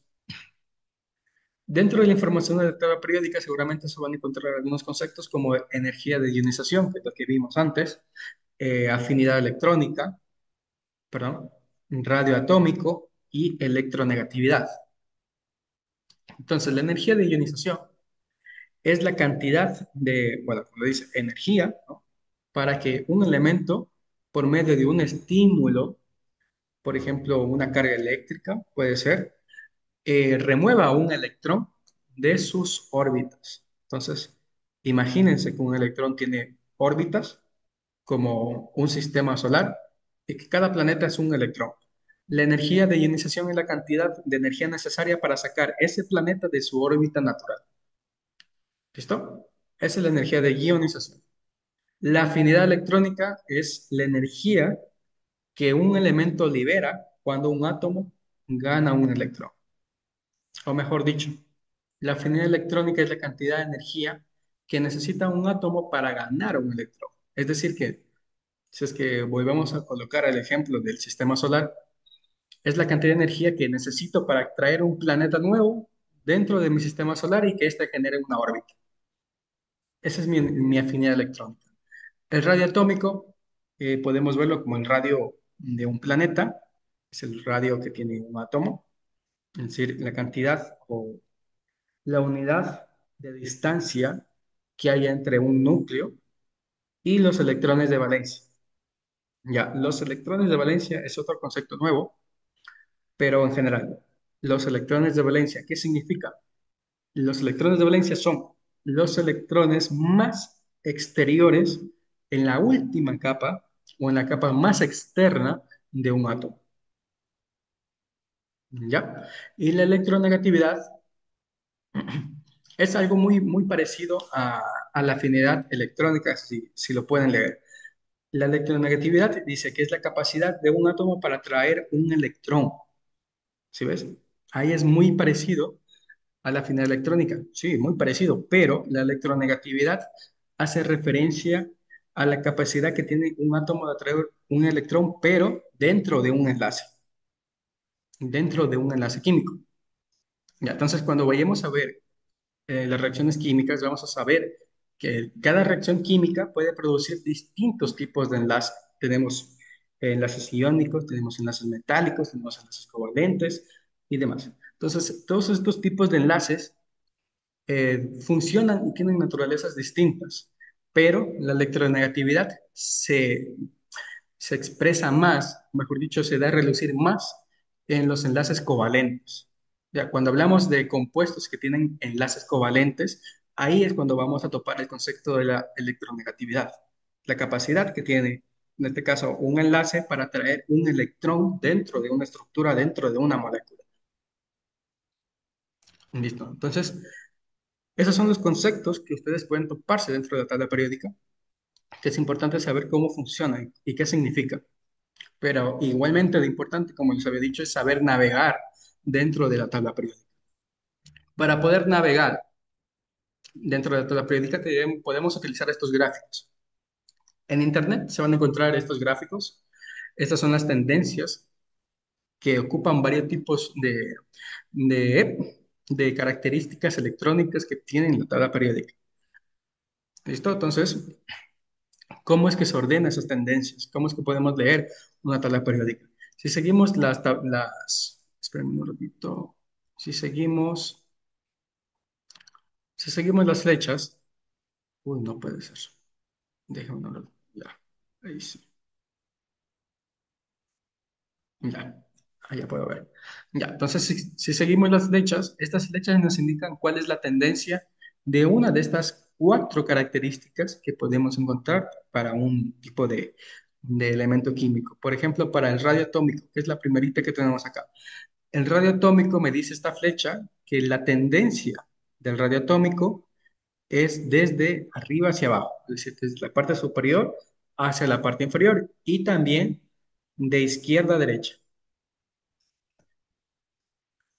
dentro de la información de la tabla periódica seguramente se van a encontrar algunos conceptos como energía de ionización, que es lo que vimos antes, afinidad electrónica, perdón, radioatómico y electronegatividad. Entonces, la energía de ionización es la cantidad de, bueno, como dice, energía, ¿no? Para que un elemento, por medio de un estímulo, por ejemplo, una carga eléctrica, puede ser, remueva un electrón de sus órbitas. Entonces, imagínense que un electrón tiene órbitas como un sistema solar y que cada planeta es un electrón. La energía de ionización es la cantidad de energía necesaria para sacar ese planeta de su órbita natural. ¿Listo? Esa es la energía de ionización. La afinidad electrónica es la energía que un elemento libera cuando un átomo gana un electrón. O mejor dicho, la afinidad electrónica es la cantidad de energía que necesita un átomo para ganar un electrón. Es decir, que si es que volvemos a colocar el ejemplo del sistema solar, es la cantidad de energía que necesito para traer un planeta nuevo dentro de mi sistema solar y que éste genere una órbita. Esa es mi afinidad electrónica. El radio atómico podemos verlo como el radio de un planeta, es el radio que tiene un átomo, es decir, la cantidad o la unidad de distancia que hay entre un núcleo y los electrones de valencia. Ya, los electrones de valencia es otro concepto nuevo, pero en general, los electrones de valencia, ¿qué significa? Los electrones de valencia son los electrones más exteriores en la última capa o en la capa más externa de un átomo. ¿Ya? Y la electronegatividad es algo muy parecido a la afinidad electrónica, si lo pueden leer. La electronegatividad dice que es la capacidad de un átomo para atraer un electrón. ¿Sí ves? Ahí es muy parecido a la afinidad electrónica. Sí, muy parecido, pero la electronegatividad hace referencia a la capacidad que tiene un átomo de atraer un electrón, pero dentro de un enlace químico. Ya, entonces, cuando vayamos a ver las reacciones químicas, vamos a saber que cada reacción química puede producir distintos tipos de enlaces. Tenemos enlaces iónicos, tenemos enlaces metálicos, tenemos enlaces covalentes y demás. Entonces, todos estos tipos de enlaces funcionan y tienen naturalezas distintas, pero la electronegatividad se expresa más, mejor dicho, se da a relucir más en los enlaces covalentes. Ya, cuando hablamos de compuestos que tienen enlaces covalentes, ahí es cuando vamos a topar el concepto de la electronegatividad, la capacidad que tiene, en este caso, un enlace para traer un electrón dentro de una estructura, dentro de una molécula. Listo. Entonces, esos son los conceptos que ustedes pueden toparse dentro de la tabla periódica, que es importante saber cómo funcionan y qué significa. Pero igualmente de importante, como les había dicho, es saber navegar dentro de la tabla periódica. Para poder navegar dentro de la tabla periódica podemos utilizar estos gráficos. En Internet se van a encontrar estos gráficos. Estas son las tendencias que ocupan varios tipos de características electrónicas que tienen la tabla periódica. ¿Listo? Entonces, ¿cómo es que se ordenan esas tendencias? ¿Cómo es que podemos leer una tabla periódica? Si seguimos espérenme un ratito, si seguimos, si seguimos las flechas, uy, no puede ser. Déjame un ratito, ya, ahí sí, ya, ahí ya puedo ver. Ya, entonces si seguimos las flechas, estas flechas nos indican cuál es la tendencia de una de estas cuatro características que podemos encontrar para un tipo de elemento químico. Por ejemplo, para el radio atómico, que es la primerita que tenemos acá. El radio atómico me dice esta flecha que la tendencia del radio atómico es desde arriba hacia abajo, es decir, desde la parte superior hacia la parte inferior y también de izquierda a derecha,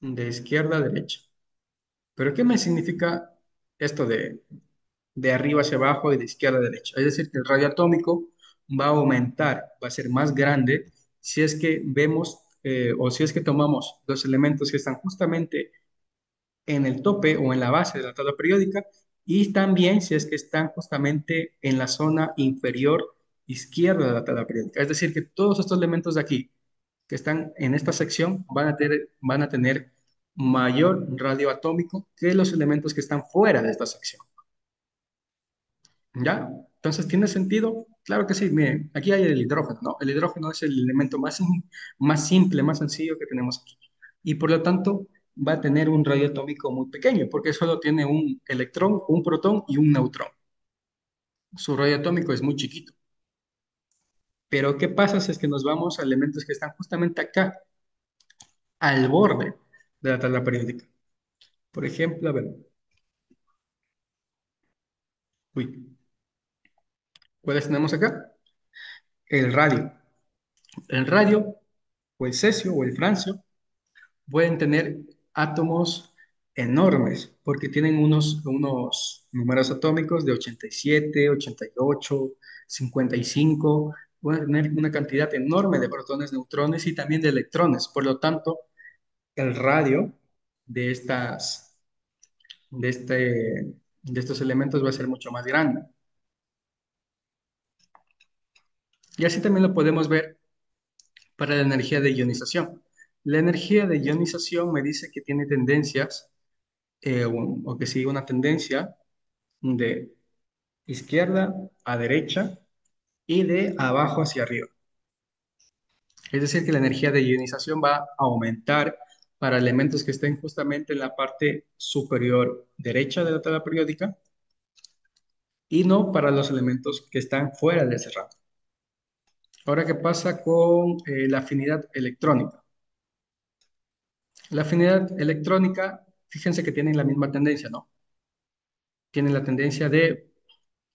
de izquierda a derecha. ¿Pero qué me significa esto de arriba hacia abajo y de izquierda a derecha? Es decir, que el radio atómico va a aumentar, va a ser más grande si es que vemos o si es que tomamos los elementos que están justamente en el tope o en la base de la tabla periódica y también si es que están justamente en la zona inferior izquierda de la tabla periódica. Es decir, que todos estos elementos de aquí que están en esta sección van a tener mayor radio atómico que los elementos que están fuera de esta sección. ¿Ya? Entonces, ¿tiene sentido? Claro que sí. Miren, aquí hay el hidrógeno, ¿no? El hidrógeno es el elemento más simple, más sencillo que tenemos aquí. Y por lo tanto, va a tener un radio atómico muy pequeño, porque solo tiene un electrón, un protón y un neutrón. Su radio atómico es muy chiquito. Pero, ¿qué pasa si es que nos vamos a elementos que están justamente acá, al borde de la tabla periódica? Por ejemplo, a ver, uy, ¿cuáles tenemos acá? El radio. El radio, o el cesio, o el francio, pueden tener átomos enormes, porque tienen unos números atómicos de 87, 88, 55, pueden tener una cantidad enorme de protones, neutrones y también de electrones. Por lo tanto, el radio de de este, de estos elementos va a ser mucho más grande. Y así también lo podemos ver para la energía de ionización. La energía de ionización me dice que tiene tendencias, o que sigue una tendencia de izquierda a derecha y de abajo hacia arriba. Es decir, que la energía de ionización va a aumentar para elementos que estén justamente en la parte superior derecha de la tabla periódica y no para los elementos que están fuera de ese rango. Ahora, ¿qué pasa con la afinidad electrónica? La afinidad electrónica, fíjense que tienen la misma tendencia, ¿no? Tienen la tendencia de,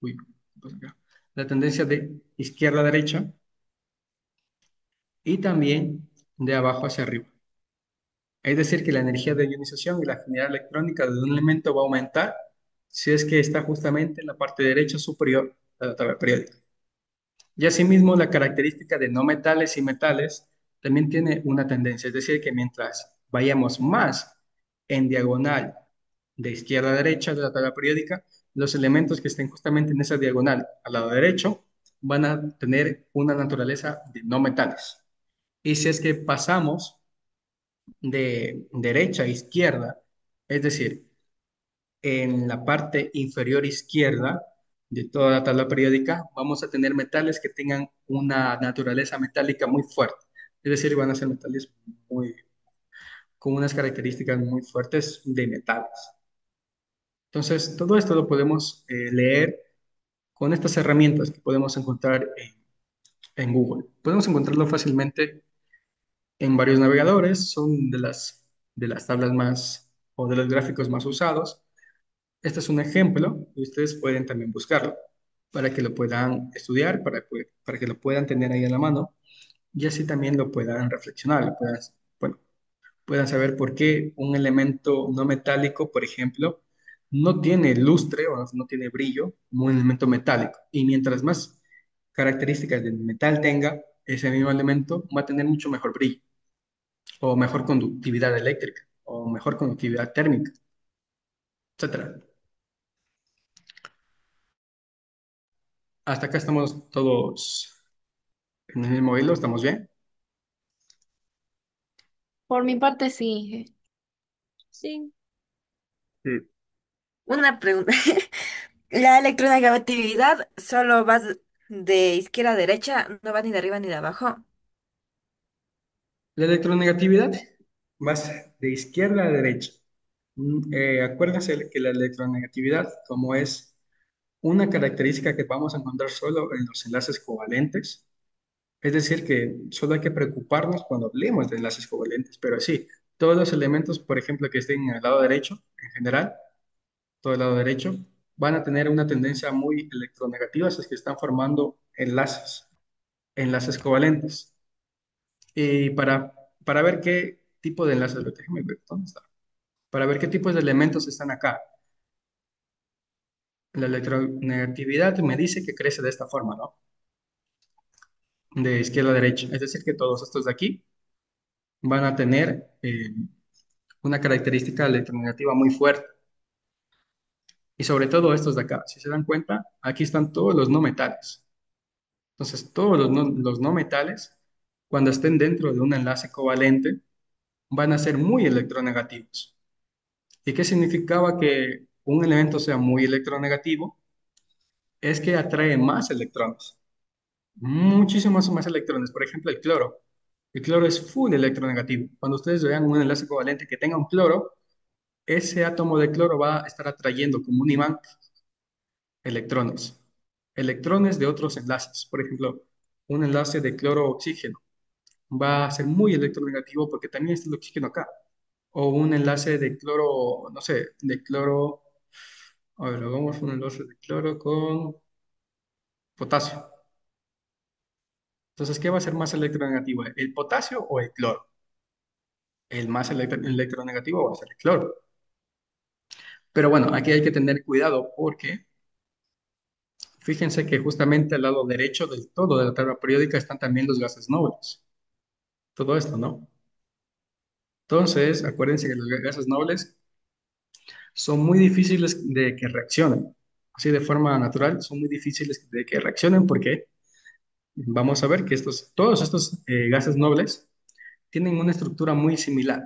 uy, ¿qué pasa acá? La tendencia de izquierda a derecha y también de abajo hacia arriba. Es decir, que la energía de ionización y la afinidad electrónica de un elemento va a aumentar si es que está justamente en la parte derecha superior de la tabla periódica. Y asimismo, la característica de no metales y metales también tiene una tendencia, es decir, que mientras vayamos más en diagonal de izquierda a derecha de la tabla periódica, los elementos que estén justamente en esa diagonal al lado derecho van a tener una naturaleza de no metales. Y si es que pasamos de derecha a izquierda, es decir, en la parte inferior izquierda de toda la tabla periódica, vamos a tener metales que tengan una naturaleza metálica muy fuerte. Es decir, van a ser metales muy, con unas características muy fuertes de metales. Entonces, todo esto lo podemos leer con estas herramientas que podemos encontrar en Google. Podemos encontrarlo fácilmente en varios navegadores, son de las tablas más o de los gráficos más usados. Este es un ejemplo y ustedes pueden también buscarlo para que lo puedan estudiar, para que lo puedan tener ahí en la mano y así también lo puedan reflexionar, bueno, puedan saber por qué un elemento no metálico, por ejemplo, no tiene lustre o no tiene brillo como un elemento metálico. Y mientras más características del metal tenga, ese mismo elemento va a tener mucho mejor brillo o mejor conductividad eléctrica o mejor conductividad térmica, etcétera. Hasta acá estamos todos en el mismo hilo, ¿estamos bien? Por mi parte, sí. Sí. Sí. Una pregunta. La electronegatividad solo va de izquierda a derecha, no va ni de arriba ni de abajo. La electronegatividad más de izquierda a derecha. Acuérdense que la electronegatividad, como es una característica que vamos a encontrar solo en los enlaces covalentes, es decir, que solo hay que preocuparnos cuando hablemos de enlaces covalentes, pero sí, todos los elementos, por ejemplo, que estén al lado derecho, en general, todo el lado derecho, van a tener una tendencia muy electronegativa, si es que están formando enlaces covalentes. Y para ver qué tipo de enlaces, déjeme ver dónde está. Para ver qué tipos de elementos están acá. La electronegatividad me dice que crece de esta forma, ¿no? De izquierda a derecha. Es decir, que todos estos de aquí van a tener una característica electronegativa muy fuerte. Y sobre todo estos de acá. Si se dan cuenta, aquí están todos los no metales. Entonces, todos los no metales, cuando estén dentro de un enlace covalente, van a ser muy electronegativos. ¿Y qué significaba que un elemento sea muy electronegativo? es que atrae más electrones, muchísimos más electrones. Por ejemplo, el cloro. El cloro es full electronegativo. Cuando ustedes vean un enlace covalente que tenga un cloro, ese átomo de cloro va a estar atrayendo como un imán electrones. Electrones de otros enlaces. Por ejemplo, un enlace de cloro-oxígeno va a ser muy electronegativo porque también está el oxígeno acá. O un enlace de cloro, no sé, de cloro, a ver, hagamos un enlace de cloro con potasio. Entonces, ¿qué va a ser más electronegativo? ¿El potasio o el cloro? El más electronegativo va a ser el cloro. Pero bueno, aquí hay que tener cuidado porque fíjense que justamente al lado derecho del todo de la tabla periódica están también los gases nobles. Todo esto, ¿no? Entonces, acuérdense que los gases nobles son muy difíciles de que reaccionen. Así de forma natural, son muy difíciles de que reaccionen porque vamos a ver que todos estos gases nobles tienen una estructura muy similar.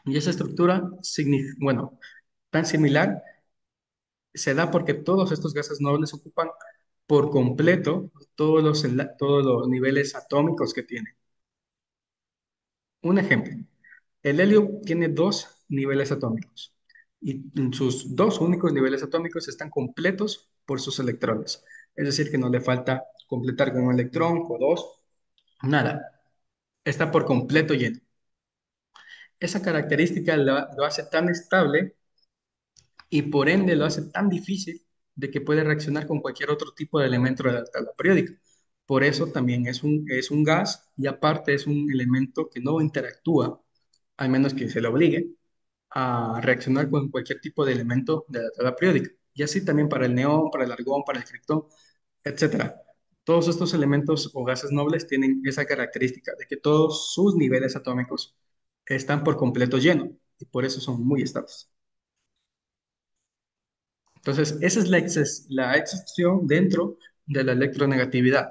Y esa estructura, bueno, tan similar se da porque todos estos gases nobles ocupan por completo todos los niveles atómicos que tienen. Un ejemplo, el helio tiene dos niveles atómicos y sus dos únicos niveles atómicos están completos por sus electrones. Es decir, que no le falta completar con un electrón o dos, nada. Está por completo lleno. Esa característica lo hace tan estable y por ende lo hace tan difícil de que puede reaccionar con cualquier otro tipo de elemento de la tabla periódica. Por eso también es un gas y aparte es un elemento que no interactúa, al menos que se le obligue, a reaccionar con cualquier tipo de elemento de la tabla periódica. Y así también para el neón, para el argón, para el criptón, etcétera. Todos estos elementos o gases nobles tienen esa característica de que todos sus niveles atómicos están por completo llenos y por eso son muy estables. Entonces, esa es la excepción dentro de la electronegatividad,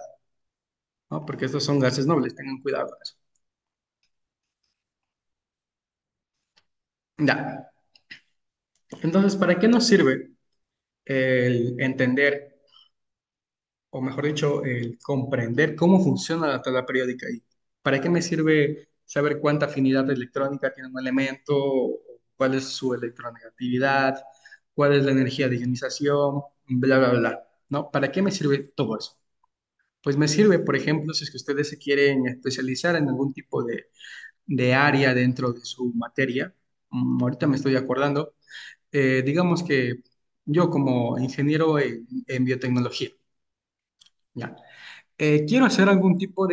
¿no? Porque estos son gases nobles, tengan cuidado con eso. Ya. Entonces, ¿para qué nos sirve el entender, o mejor dicho, el comprender cómo funciona la tabla periódica? ¿Y para qué me sirve saber cuánta afinidad electrónica tiene un elemento, cuál es su electronegatividad, cuál es la energía de ionización, bla, bla, bla, ¿no? ¿Para qué me sirve todo eso? Pues me sirve, por ejemplo, si es que ustedes se quieren especializar en algún tipo de área dentro de su materia. Ahorita me estoy acordando. Digamos que yo como ingeniero en biotecnología, ¿ya? Quiero hacer algún tipo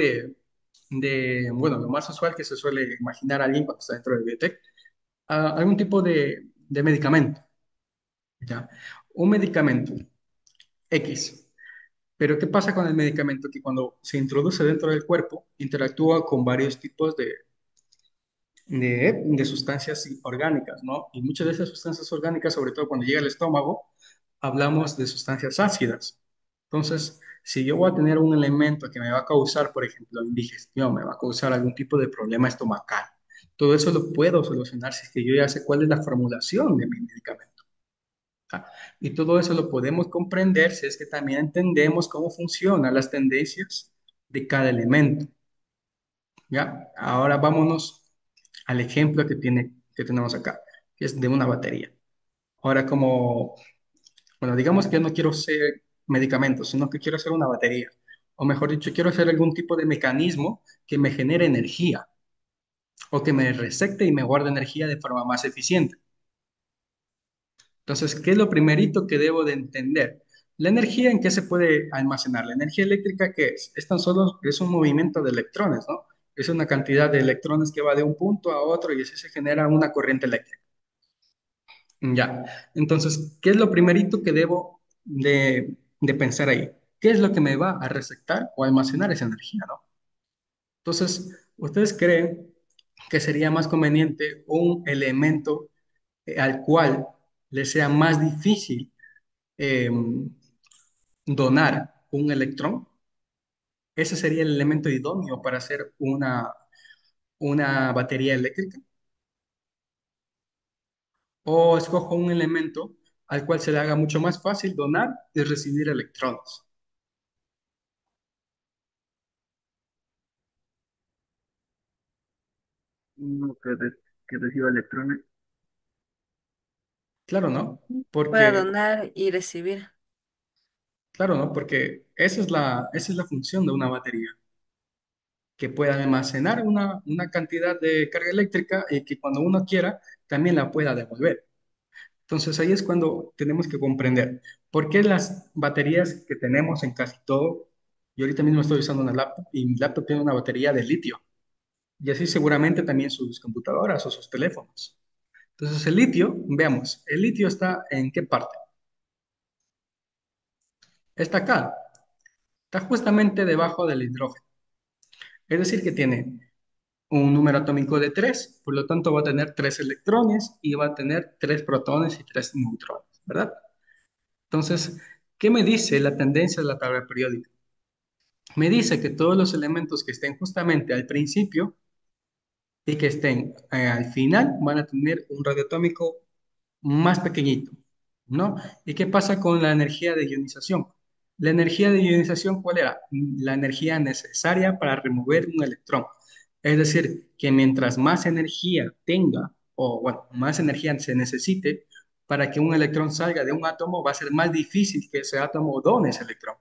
bueno, lo más usual que se suele imaginar alguien cuando está dentro de biotech, algún tipo de medicamento, ¿ya? Un medicamento X. Pero ¿qué pasa con el medicamento? Que cuando se introduce dentro del cuerpo, interactúa con varios tipos de sustancias orgánicas, ¿no? Y muchas de esas sustancias orgánicas, sobre todo cuando llega al estómago, hablamos de sustancias ácidas. Entonces, si yo voy a tener un elemento que me va a causar, por ejemplo, indigestión, me va a causar algún tipo de problema estomacal, todo eso lo puedo solucionar si es que yo ya sé cuál es la formulación de mi medicamento. ¿Ah? Y todo eso lo podemos comprender si es que también entendemos cómo funcionan las tendencias de cada elemento. ¿Ya? Ahora vámonos al ejemplo que tenemos acá, que es de una batería. Ahora, bueno, digamos que yo no quiero hacer medicamentos, sino que quiero hacer una batería. O mejor dicho, quiero hacer algún tipo de mecanismo que me genere energía o que me recete y me guarde energía de forma más eficiente. Entonces, ¿qué es lo primerito que debo de entender? La energía, ¿en qué se puede almacenar? La energía eléctrica, ¿qué es? Es tan solo, es un movimiento de electrones, ¿no? Es una cantidad de electrones que va de un punto a otro y así se genera una corriente eléctrica. Ya. Entonces, ¿qué es lo primerito que debo de pensar ahí? ¿Qué es lo que me va a receptar o almacenar esa energía, ¿no? Entonces, ¿ustedes creen que sería más conveniente un elemento al cual le sea más difícil eh, donar un electrón? Ese sería el elemento idóneo para hacer una batería eléctrica. O escojo un elemento al cual se le haga mucho más fácil donar y recibir electrones. Uno que reciba electrones. Claro, ¿no? Pueda Porque, donar y recibir. claro, ¿no? Porque esa es la función de una batería, que pueda almacenar una cantidad de carga eléctrica y que cuando uno quiera también la pueda devolver. Entonces ahí es cuando tenemos que comprender por qué las baterías que tenemos en casi todo, yo ahorita mismo estoy usando una laptop y mi laptop tiene una batería de litio y así seguramente también sus computadoras o sus teléfonos. Entonces el litio, veamos, el litio está en qué parte. Está acá, está justamente debajo del hidrógeno. Es decir, que tiene un número atómico de 3, por lo tanto va a tener 3 electrones y va a tener 3 protones y 3 neutrones, ¿verdad? Entonces, ¿qué me dice la tendencia de la tabla periódica? Me dice que todos los elementos que estén justamente al principio y que estén al final van a tener un radioatómico más pequeñito, ¿no? ¿Y qué pasa con la energía de ionización? La energía de ionización, ¿cuál era? La energía necesaria para remover un electrón. Es decir, que mientras más energía tenga, o bueno, más energía se necesite para que un electrón salga de un átomo, va a ser más difícil que ese átomo done ese electrón.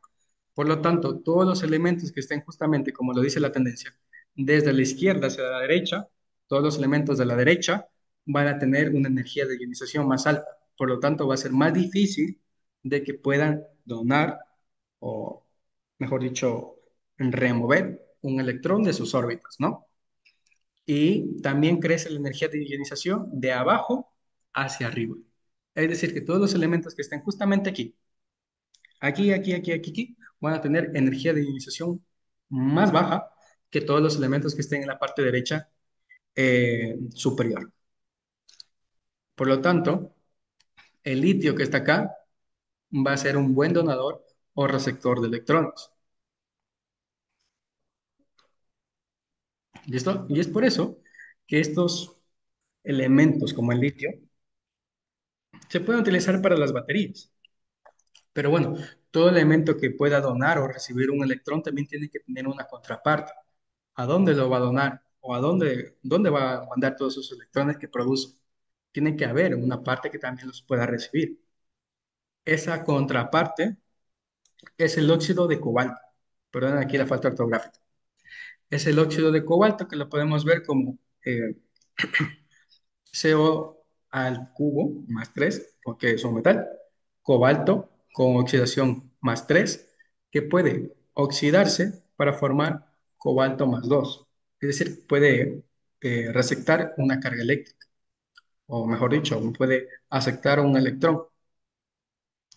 Por lo tanto, todos los elementos que estén justamente, como lo dice la tendencia, desde la izquierda hacia la derecha, todos los elementos de la derecha van a tener una energía de ionización más alta. Por lo tanto, va a ser más difícil de que puedan donar o, mejor dicho, remover un electrón de sus órbitas, ¿no? Y también crece la energía de ionización de abajo hacia arriba. Es decir, que todos los elementos que estén justamente aquí, aquí, van a tener energía de ionización más baja que todos los elementos que estén en la parte derecha superior. Por lo tanto, el litio que está acá va a ser un buen donador o receptor de electrones. ¿Listo? Y es por eso que estos elementos como el litio se pueden utilizar para las baterías. Pero bueno, todo elemento que pueda donar o recibir un electrón también tiene que tener una contraparte. ¿A dónde lo va a donar? ¿O a dónde va a mandar todos esos electrones que produce? Tiene que haber una parte que también los pueda recibir. Esa contraparte es el óxido de cobalto. Perdón, aquí la falta ortográfica. Es el óxido de cobalto que lo podemos ver como CO al cubo más 3 porque es un metal, cobalto con oxidación más 3 que puede oxidarse para formar cobalto más 2. Es decir, puede receptar una carga eléctrica, o mejor dicho, puede aceptar un electrón.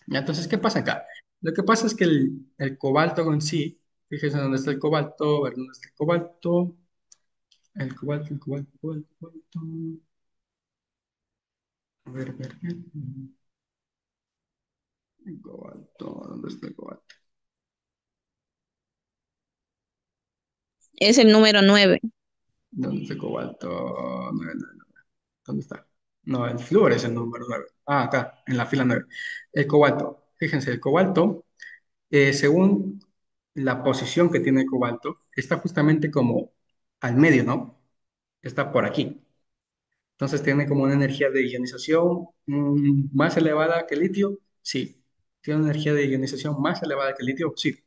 ¿Ya? Entonces, ¿qué pasa acá? Lo que pasa es que el cobalto en sí, fíjense dónde está el cobalto, a ver dónde está el cobalto, el cobalto. A ver, el cobalto, ¿dónde está el cobalto? Es el número 9. ¿Dónde está el cobalto? No, no, no. ¿Dónde está? No, el flúor es el número 9. Ah, acá, en la fila 9. El cobalto. Fíjense, el cobalto, según la posición que tiene el cobalto, está justamente como al medio, ¿no? Está por aquí. Entonces tiene como una energía de ionización más elevada que el litio, sí. Tiene una energía de ionización más elevada que el litio, sí.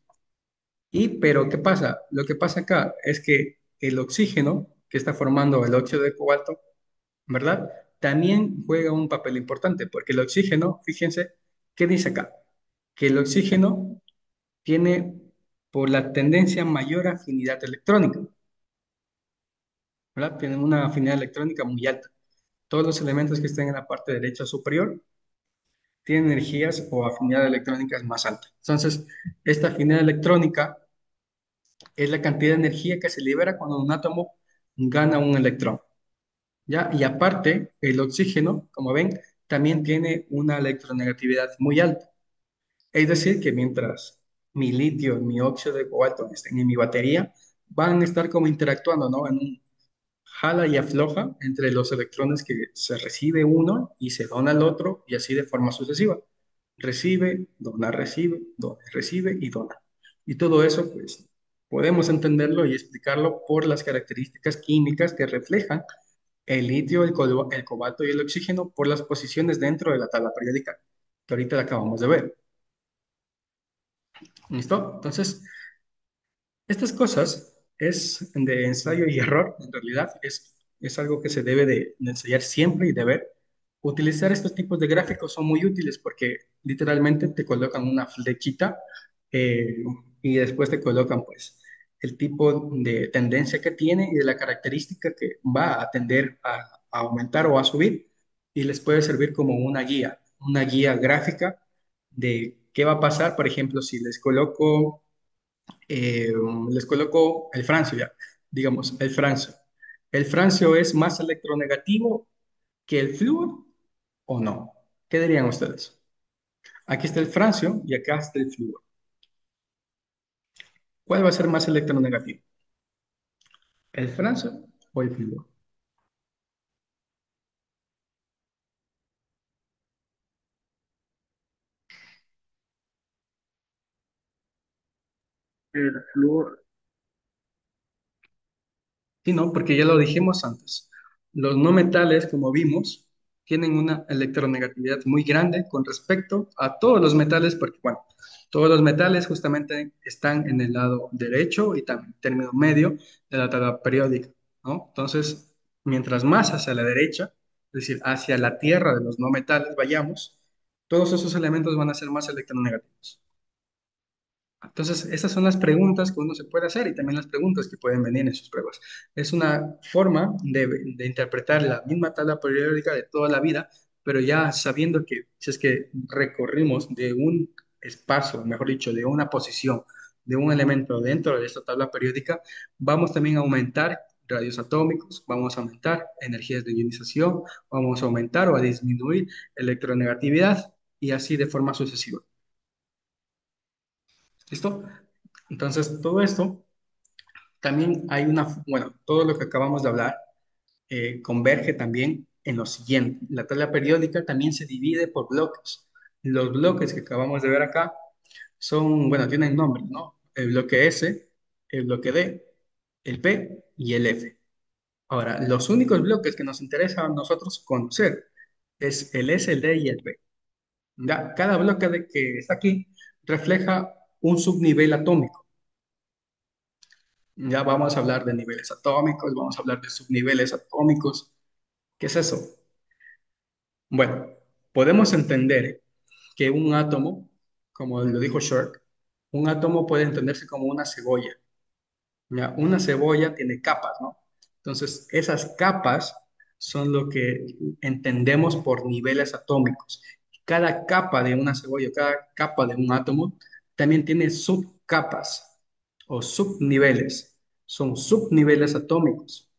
Pero ¿qué pasa? Lo que pasa acá es que el oxígeno que está formando el óxido de cobalto, ¿verdad? También juega un papel importante, porque el oxígeno, fíjense, ¿qué dice acá? Que el oxígeno tiene por la tendencia mayor afinidad electrónica, ¿verdad? Tiene una afinidad electrónica muy alta. Todos los elementos que estén en la parte derecha superior tienen energías o afinidad electrónicas más altas. Entonces, esta afinidad electrónica es la cantidad de energía que se libera cuando un átomo gana un electrón, ¿ya? Y aparte, el oxígeno, como ven, también tiene una electronegatividad muy alta. Es decir, que mientras mi litio y mi óxido de cobalto estén en mi batería, van a estar como interactuando, ¿no? jala y afloja entre los electrones que se recibe uno y se dona al otro y así de forma sucesiva. Recibe, dona, recibe y dona. Y todo eso, pues, podemos entenderlo y explicarlo por las características químicas que reflejan el litio, el cobalto y el oxígeno por las posiciones dentro de la tabla periódica, que ahorita la acabamos de ver. ¿Listo? Entonces, estas cosas es de ensayo y error, en realidad es algo que se debe de ensayar siempre y de ver. Utilizar estos tipos de gráficos son muy útiles porque literalmente te colocan una flechita eh, y después te colocan pues el tipo de tendencia que tiene y de la característica que va a tender a aumentar o a subir y les puede servir como una guía gráfica de qué va a pasar, por ejemplo, si eh, les coloco el francio ya, digamos, el francio. ¿El francio es más electronegativo que el flúor o no? ¿Qué dirían ustedes? Aquí está el francio y acá está el flúor. ¿Cuál va a ser más electronegativo? ¿El francio o el flúor? El flúor, Sí, no, porque ya lo dijimos antes. Los no metales, como vimos, tienen una electronegatividad muy grande con respecto a todos los metales, porque, bueno, todos los metales justamente están en el lado derecho y también término medio de la tabla periódica, ¿no? Entonces, mientras más hacia la derecha, es decir, hacia la tierra de los no metales vayamos, todos esos elementos van a ser más electronegativos. Entonces, esas son las preguntas que uno se puede hacer y también las preguntas que pueden venir en sus pruebas. Es una forma de interpretar la misma tabla periódica de toda la vida, pero ya sabiendo que si es que recorrimos de un espacio, mejor dicho, de una posición, de un elemento dentro de esta tabla periódica, vamos también a aumentar radios atómicos, vamos a aumentar energías de ionización, vamos a aumentar o a disminuir electronegatividad y así de forma sucesiva. ¿Listo? Entonces, todo esto también hay bueno, todo lo que acabamos de hablar converge también en lo siguiente. La tabla periódica también se divide por bloques. Los bloques que acabamos de ver acá son, bueno, tienen nombres, ¿no? El bloque S, el bloque D, el P y el F. Ahora, los únicos bloques que nos interesa a nosotros conocer es el S, el D y el P. Ya, cada bloque que está aquí refleja un subnivel atómico. Ya vamos a hablar de niveles atómicos, vamos a hablar de subniveles atómicos. ¿Qué es eso? Bueno, podemos entender que un átomo, como lo dijo Short, un átomo puede entenderse como una cebolla. ¿Ya? Una cebolla tiene capas, ¿no? Entonces, esas capas son lo que entendemos por niveles atómicos. Cada capa de una cebolla, cada capa de un átomo, también tiene subcapas o subniveles. Son subniveles atómicos.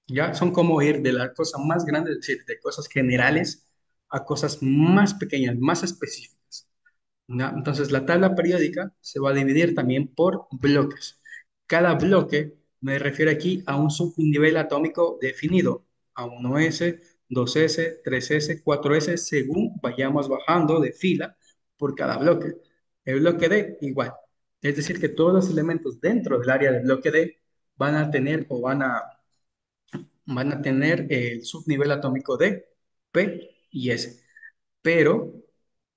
¿Ya? Son como ir de la cosa más grande, es decir, de cosas generales a cosas más pequeñas, más específicas. ¿Ya? Entonces, la tabla periódica se va a dividir también por bloques. Cada bloque me refiero aquí a un subnivel atómico definido, a 1s, 2s, 3s, 4s, según vayamos bajando de fila por cada bloque. El bloque D igual. Es decir, que todos los elementos dentro del área del bloque D van a tener o van a tener el subnivel atómico D, P y S. Pero,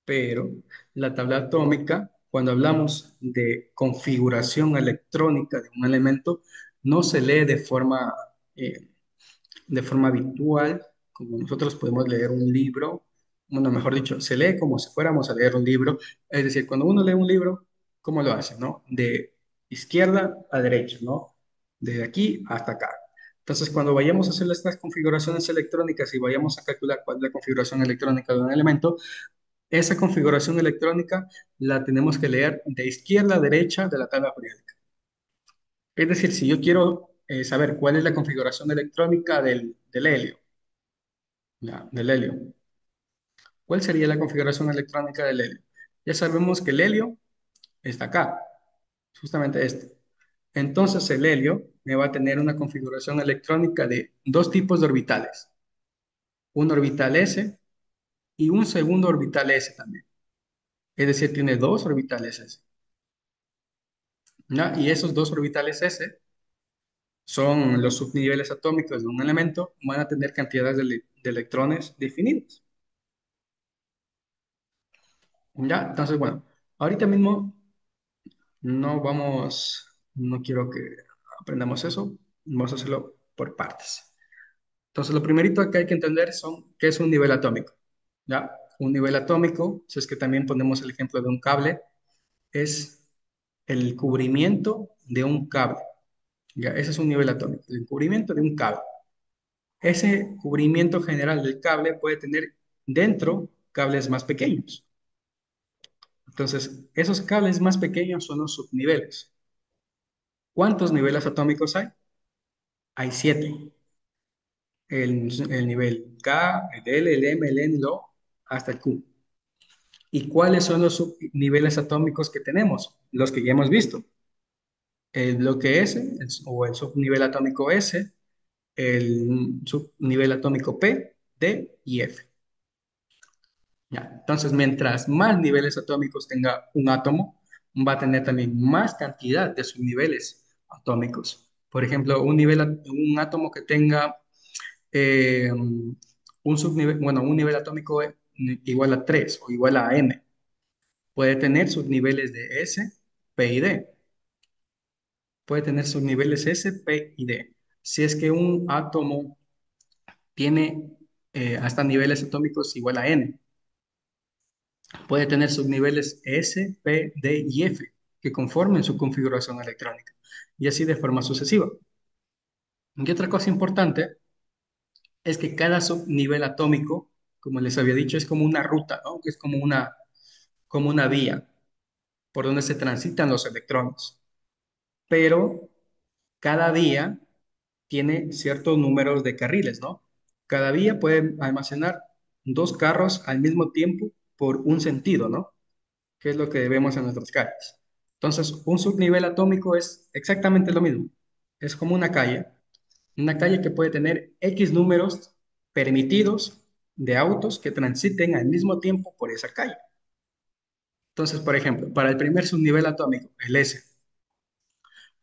pero, la tabla atómica, cuando hablamos de configuración electrónica de un elemento, no se lee eh, de forma habitual, como nosotros podemos leer un libro, bueno, mejor dicho, se lee como si fuéramos a leer un libro, es decir, cuando uno lee un libro, ¿cómo lo hace, no? De izquierda a derecha, ¿no? De aquí hasta acá. Entonces, cuando vayamos a hacer estas configuraciones electrónicas y vayamos a calcular cuál es la configuración electrónica de un elemento, esa configuración electrónica la tenemos que leer de izquierda a derecha de la tabla periódica. Es decir, si yo quiero saber cuál es la configuración electrónica del helio, ya, del helio, ¿cuál sería la configuración electrónica del helio? Ya sabemos que el helio está acá, justamente este. Entonces el helio me va a tener una configuración electrónica de dos tipos de orbitales, un orbital S y un segundo orbital S también. Es decir, tiene dos orbitales S. ¿Ya? Y esos dos orbitales S son los subniveles atómicos de un elemento, van a tener cantidades de electrones definidas. ¿Ya? Entonces, bueno, ahorita mismo no quiero que aprendamos eso, vamos a hacerlo por partes. Entonces, lo primerito que hay que entender son qué es un nivel atómico. ¿Ya? Un nivel atómico, si es que también ponemos el ejemplo de un cable, es el cubrimiento de un cable. ¿Ya? Ese es un nivel atómico, el cubrimiento de un cable. Ese cubrimiento general del cable puede tener dentro cables más pequeños. Entonces, esos cables más pequeños son los subniveles. ¿Cuántos niveles atómicos hay? Hay siete. El nivel K, el L, el M, el N, el O, hasta el Q. ¿Y cuáles son los subniveles atómicos que tenemos? Los que ya hemos visto. El bloque S, o el subnivel atómico S, el subnivel atómico P, D y F. ¿Ya? Entonces, mientras más niveles atómicos tenga un átomo, va a tener también más cantidad de subniveles atómicos. Por ejemplo, un átomo que tenga un subnivel, bueno, un nivel atómico igual a 3 o igual a m, puede tener subniveles de S, P y D. Puede tener subniveles S, P y D. Si es que un átomo tiene hasta niveles atómicos igual a n, puede tener subniveles S, P, D y F que conformen su configuración electrónica y así de forma sucesiva. Y otra cosa importante es que cada subnivel atómico, como les había dicho, es como una ruta, ¿no? Es como una vía por donde se transitan los electrones. Pero cada vía tiene ciertos números de carriles, ¿no? Cada vía puede almacenar dos carros al mismo tiempo por un sentido, ¿no? Que es lo que vemos en nuestras calles. Entonces, un subnivel atómico es exactamente lo mismo. Es como una calle que puede tener X números permitidos de autos que transiten al mismo tiempo por esa calle. Entonces, por ejemplo, para el primer subnivel atómico, el S,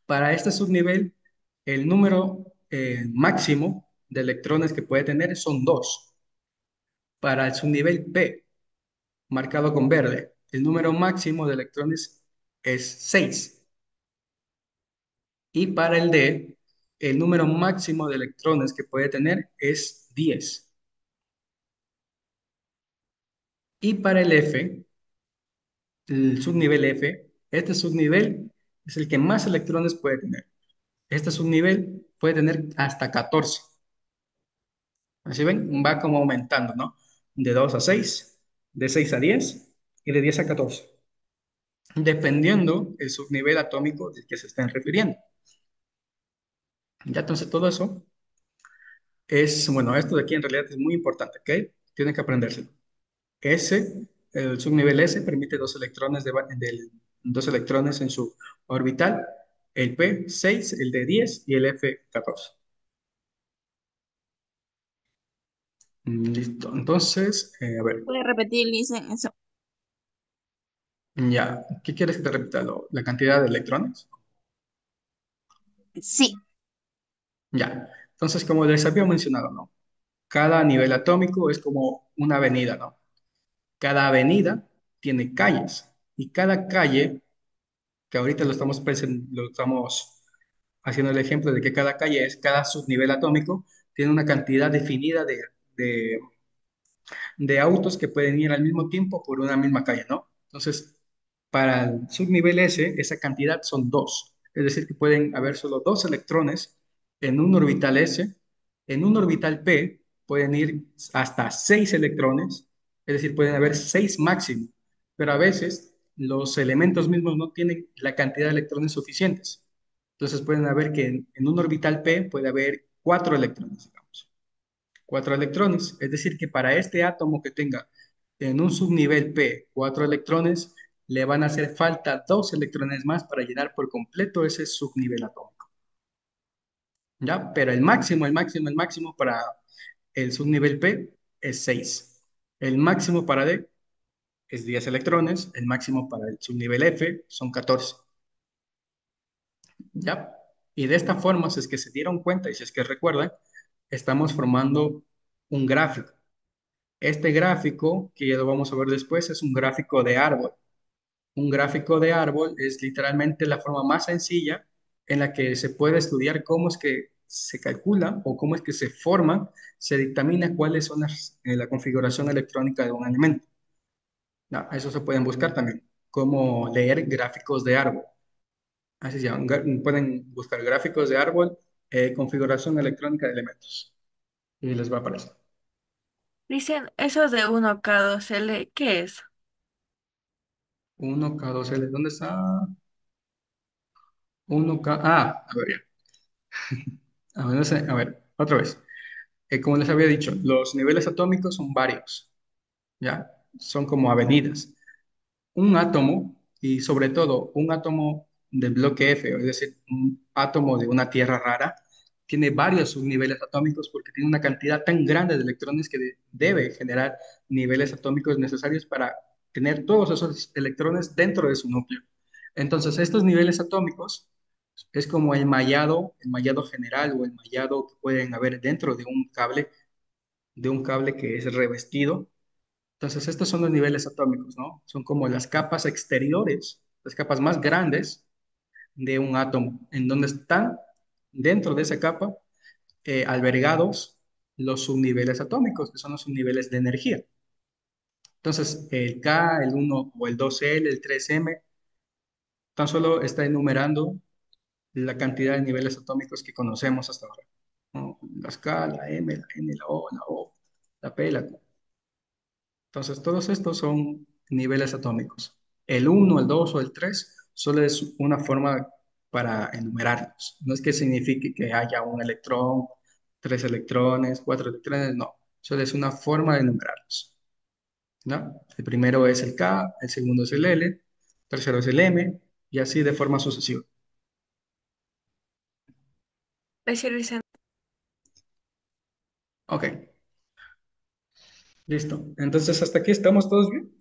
para este subnivel, el número máximo de electrones que puede tener son 2. Para el subnivel P, marcado con verde, el número máximo de electrones es 6. Y para el D, el número máximo de electrones que puede tener es 10. Y para el F, el subnivel F, este subnivel es el que más electrones puede tener. Este subnivel puede tener hasta 14. Así ven, va como aumentando, ¿no? De 2 a 6, de 6 a 10 y de 10 a 14, dependiendo el subnivel atómico del que se estén refiriendo. Ya entonces todo eso bueno, esto de aquí en realidad es muy importante, ¿ok? Tienen que aprendérselo. S, el subnivel S permite dos electrones en su orbital, el P 6, el D 10 y el F 14. Listo. Entonces, a ver, ¿Puede repetir, Lice, eso? ya, ¿qué quieres que te repita? ¿La cantidad de electrones? Sí. Ya. Entonces, como les había mencionado, ¿no? Cada nivel atómico es como una avenida, ¿no? Cada avenida tiene calles y cada calle, que ahorita lo estamos haciendo el ejemplo de que cada calle es cada subnivel atómico, tiene una cantidad definida de de autos que pueden ir al mismo tiempo por una misma calle, ¿no? Entonces, para el subnivel S, esa cantidad son dos. Es decir, que pueden haber solo dos electrones en un orbital S. En un orbital P pueden ir hasta seis electrones, es decir, pueden haber seis máximo. Pero a veces los elementos mismos no tienen la cantidad de electrones suficientes. Entonces pueden haber que en un orbital P puede haber cuatro electrones, digamos, cuatro electrones. Es decir, que para este átomo que tenga en un subnivel P cuatro electrones, le van a hacer falta 2 electrones más para llenar por completo ese subnivel atómico. ¿Ya? Pero el máximo para el subnivel P es 6. El máximo para D es 10 electrones. El máximo para el subnivel F son 14. ¿Ya? Y de esta forma, si es que se dieron cuenta y si es que recuerdan, estamos formando un gráfico. Este gráfico, que ya lo vamos a ver después, es un gráfico de árbol. Un gráfico de árbol es literalmente la forma más sencilla en la que se puede estudiar cómo es que se calcula o cómo es que se forma, se dictamina cuáles son la configuración electrónica de un elemento. No, eso se pueden buscar también, cómo leer gráficos de árbol. Así se llaman. Pueden buscar gráficos de árbol, configuración electrónica de elementos y les va a aparecer. Dicen, eso de 1K2L, ¿qué es? 1K2L, ¿dónde está? 1K, a ver, ya. A ver, no sé, a ver, otra vez. Como les había dicho, los niveles atómicos son varios, ¿ya? Son como avenidas. Un átomo, y sobre todo un átomo de bloque F, es decir, un átomo de una tierra rara, tiene varios subniveles atómicos porque tiene una cantidad tan grande de electrones que debe generar niveles atómicos necesarios para tener todos esos electrones dentro de su núcleo. Entonces, estos niveles atómicos es como el mallado general o el mallado que pueden haber dentro de un cable que es revestido. Entonces, estos son los niveles atómicos, ¿no? Son como las capas exteriores, las capas más grandes de un átomo, en donde están dentro de esa capa albergados los subniveles atómicos, que son los subniveles de energía. Entonces, el K, el 1 o el 2L, el 3M, tan solo está enumerando la cantidad de niveles atómicos que conocemos hasta ahora, ¿no? Las K, la M, la N, la O, la P, la Q. Entonces, todos estos son niveles atómicos. El uno, el 2 o el 3 solo es una forma para enumerarlos. No es que signifique que haya un electrón, 3 electrones, 4 electrones, no. Solo es una forma de enumerarlos, ¿no? El primero es el K, el segundo es el L, el tercero es el M, y así de forma sucesiva. Decir, dicen, Ok, listo. Entonces, hasta aquí estamos todos bien.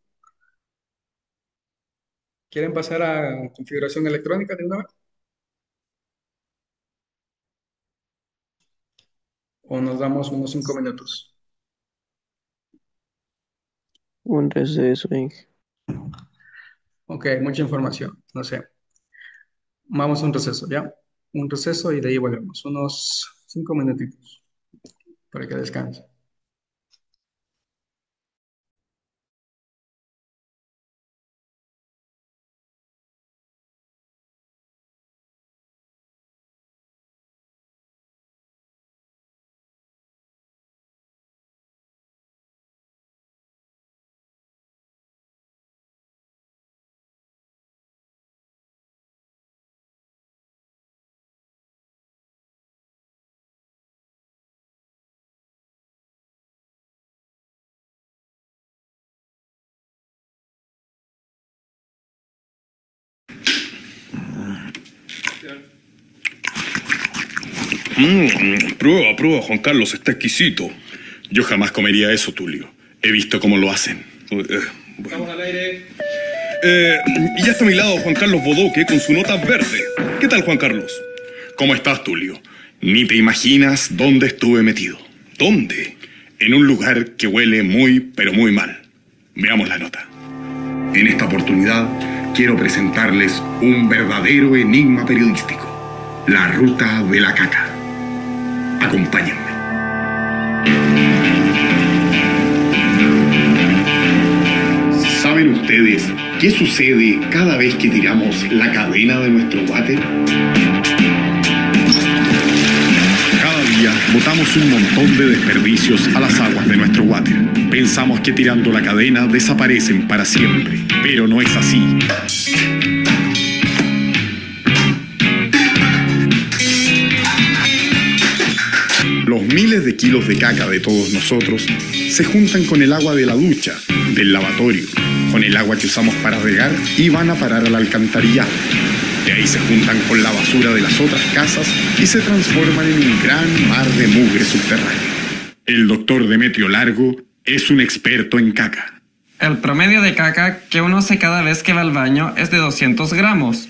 ¿Quieren pasar a configuración electrónica de una vez? ¿O nos damos unos 5 minutos? Un receso, Inge. Ok, mucha información. No sé. Vamos a un receso, ¿ya? Un receso y de ahí volvemos. Unos 5 minutitos para que descanse. Prueba, prueba, Juan Carlos, está exquisito. Yo jamás comería eso, Tulio. He visto cómo lo hacen. Bueno. Estamos al aire. Y ya está a mi lado Juan Carlos Bodoque con su nota verde. ¿Qué tal, Juan Carlos? ¿Cómo estás, Tulio? Ni te imaginas dónde estuve metido. ¿Dónde? En un lugar que huele muy, pero muy mal. Veamos la nota. En esta oportunidad quiero presentarles un verdadero enigma periodístico. La ruta de la caca. Acompáñenme. ¿Saben ustedes qué sucede cada vez que tiramos la cadena de nuestro váter? Cada día botamos un montón de desperdicios a las aguas de nuestro váter. Pensamos que tirando la cadena desaparecen para siempre, pero no es así. Los miles de kilos de caca de todos nosotros se juntan con el agua de la ducha, del lavatorio, con el agua que usamos para regar y van a parar al alcantarillado. De ahí se juntan con la basura de las otras casas y se transforman en un gran mar de mugre subterráneo. El doctor Demetrio Largo es un experto en caca. El promedio de caca que uno hace cada vez que va al baño es de 200 gramos.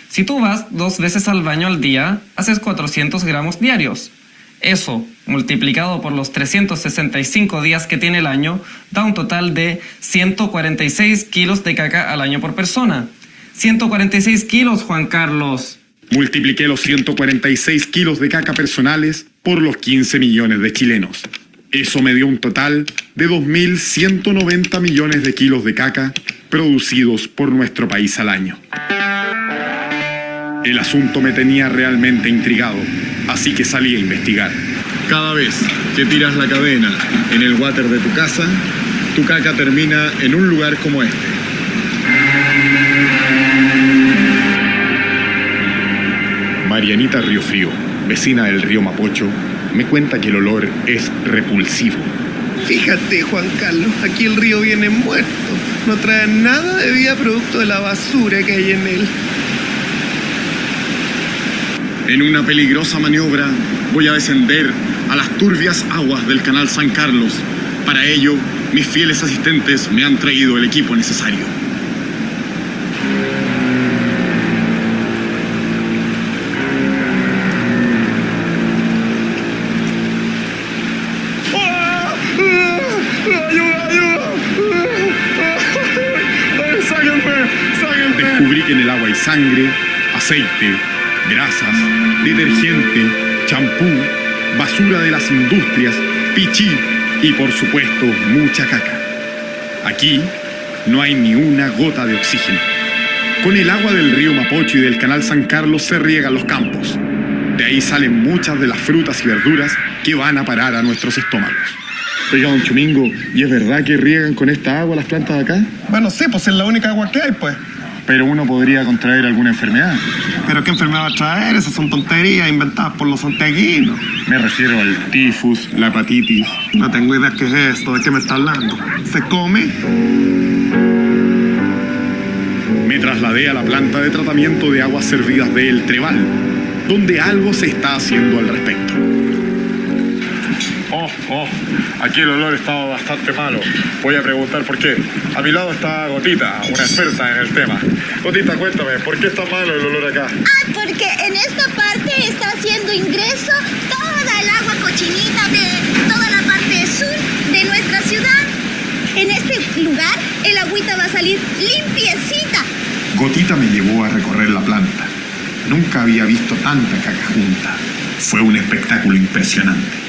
Si tú vas 2 veces al baño al día, haces 400 gramos diarios. Eso, multiplicado por los 365 días que tiene el año, da un total de 146 kilos de caca al año por persona. 146 kilos, Juan Carlos. Multipliqué los 146 kilos de caca personales por los 15 millones de chilenos. Eso me dio un total de 2.190 millones de kilos de caca producidos por nuestro país al año. El asunto me tenía realmente intrigado, así que salí a investigar. Cada vez que tiras la cadena en el water de tu casa, tu caca termina en un lugar como este. Marianita Riofrío, vecina del río Mapocho, me cuenta que el olor es repulsivo. Fíjate, Juan Carlos, aquí el río viene muerto. No trae nada de vida producto de la basura que hay en él. En una peligrosa maniobra voy a descender a las turbias aguas del canal San Carlos. Para ello, mis fieles asistentes me han traído el equipo necesario. Descubrí que en el agua hay sangre, aceite, grasas, detergente, champú, basura de las industrias, pichí y por supuesto mucha caca. Aquí no hay ni una gota de oxígeno. Con el agua del río Mapocho y del canal San Carlos se riegan los campos. De ahí salen muchas de las frutas y verduras que van a parar a nuestros estómagos. Oiga, don Chumingo, ¿y es verdad que riegan con esta agua las plantas de acá? Bueno, sí, pues es la única agua que hay, pues. Pero uno podría contraer alguna enfermedad. ¿Pero qué enfermedad va a traer? Esas son tonterías inventadas por los santiaguinos. Me refiero al tifus, la hepatitis. No tengo idea qué es esto, de qué me está hablando. ¿Se come? Me trasladé a la planta de tratamiento de aguas servidas de El Trebal, donde algo se está haciendo al respecto. Aquí el olor estaba bastante malo. Voy a preguntar por qué. A mi lado está Gotita, una experta en el tema. Gotita, cuéntame, ¿por qué está malo el olor acá? Porque en esta parte está haciendo ingreso toda el agua cochinita de toda la parte sur de nuestra ciudad. En este lugar el agüita va a salir limpiecita. Gotita me llevó a recorrer la planta. Nunca había visto tanta caca junta. Fue un espectáculo impresionante.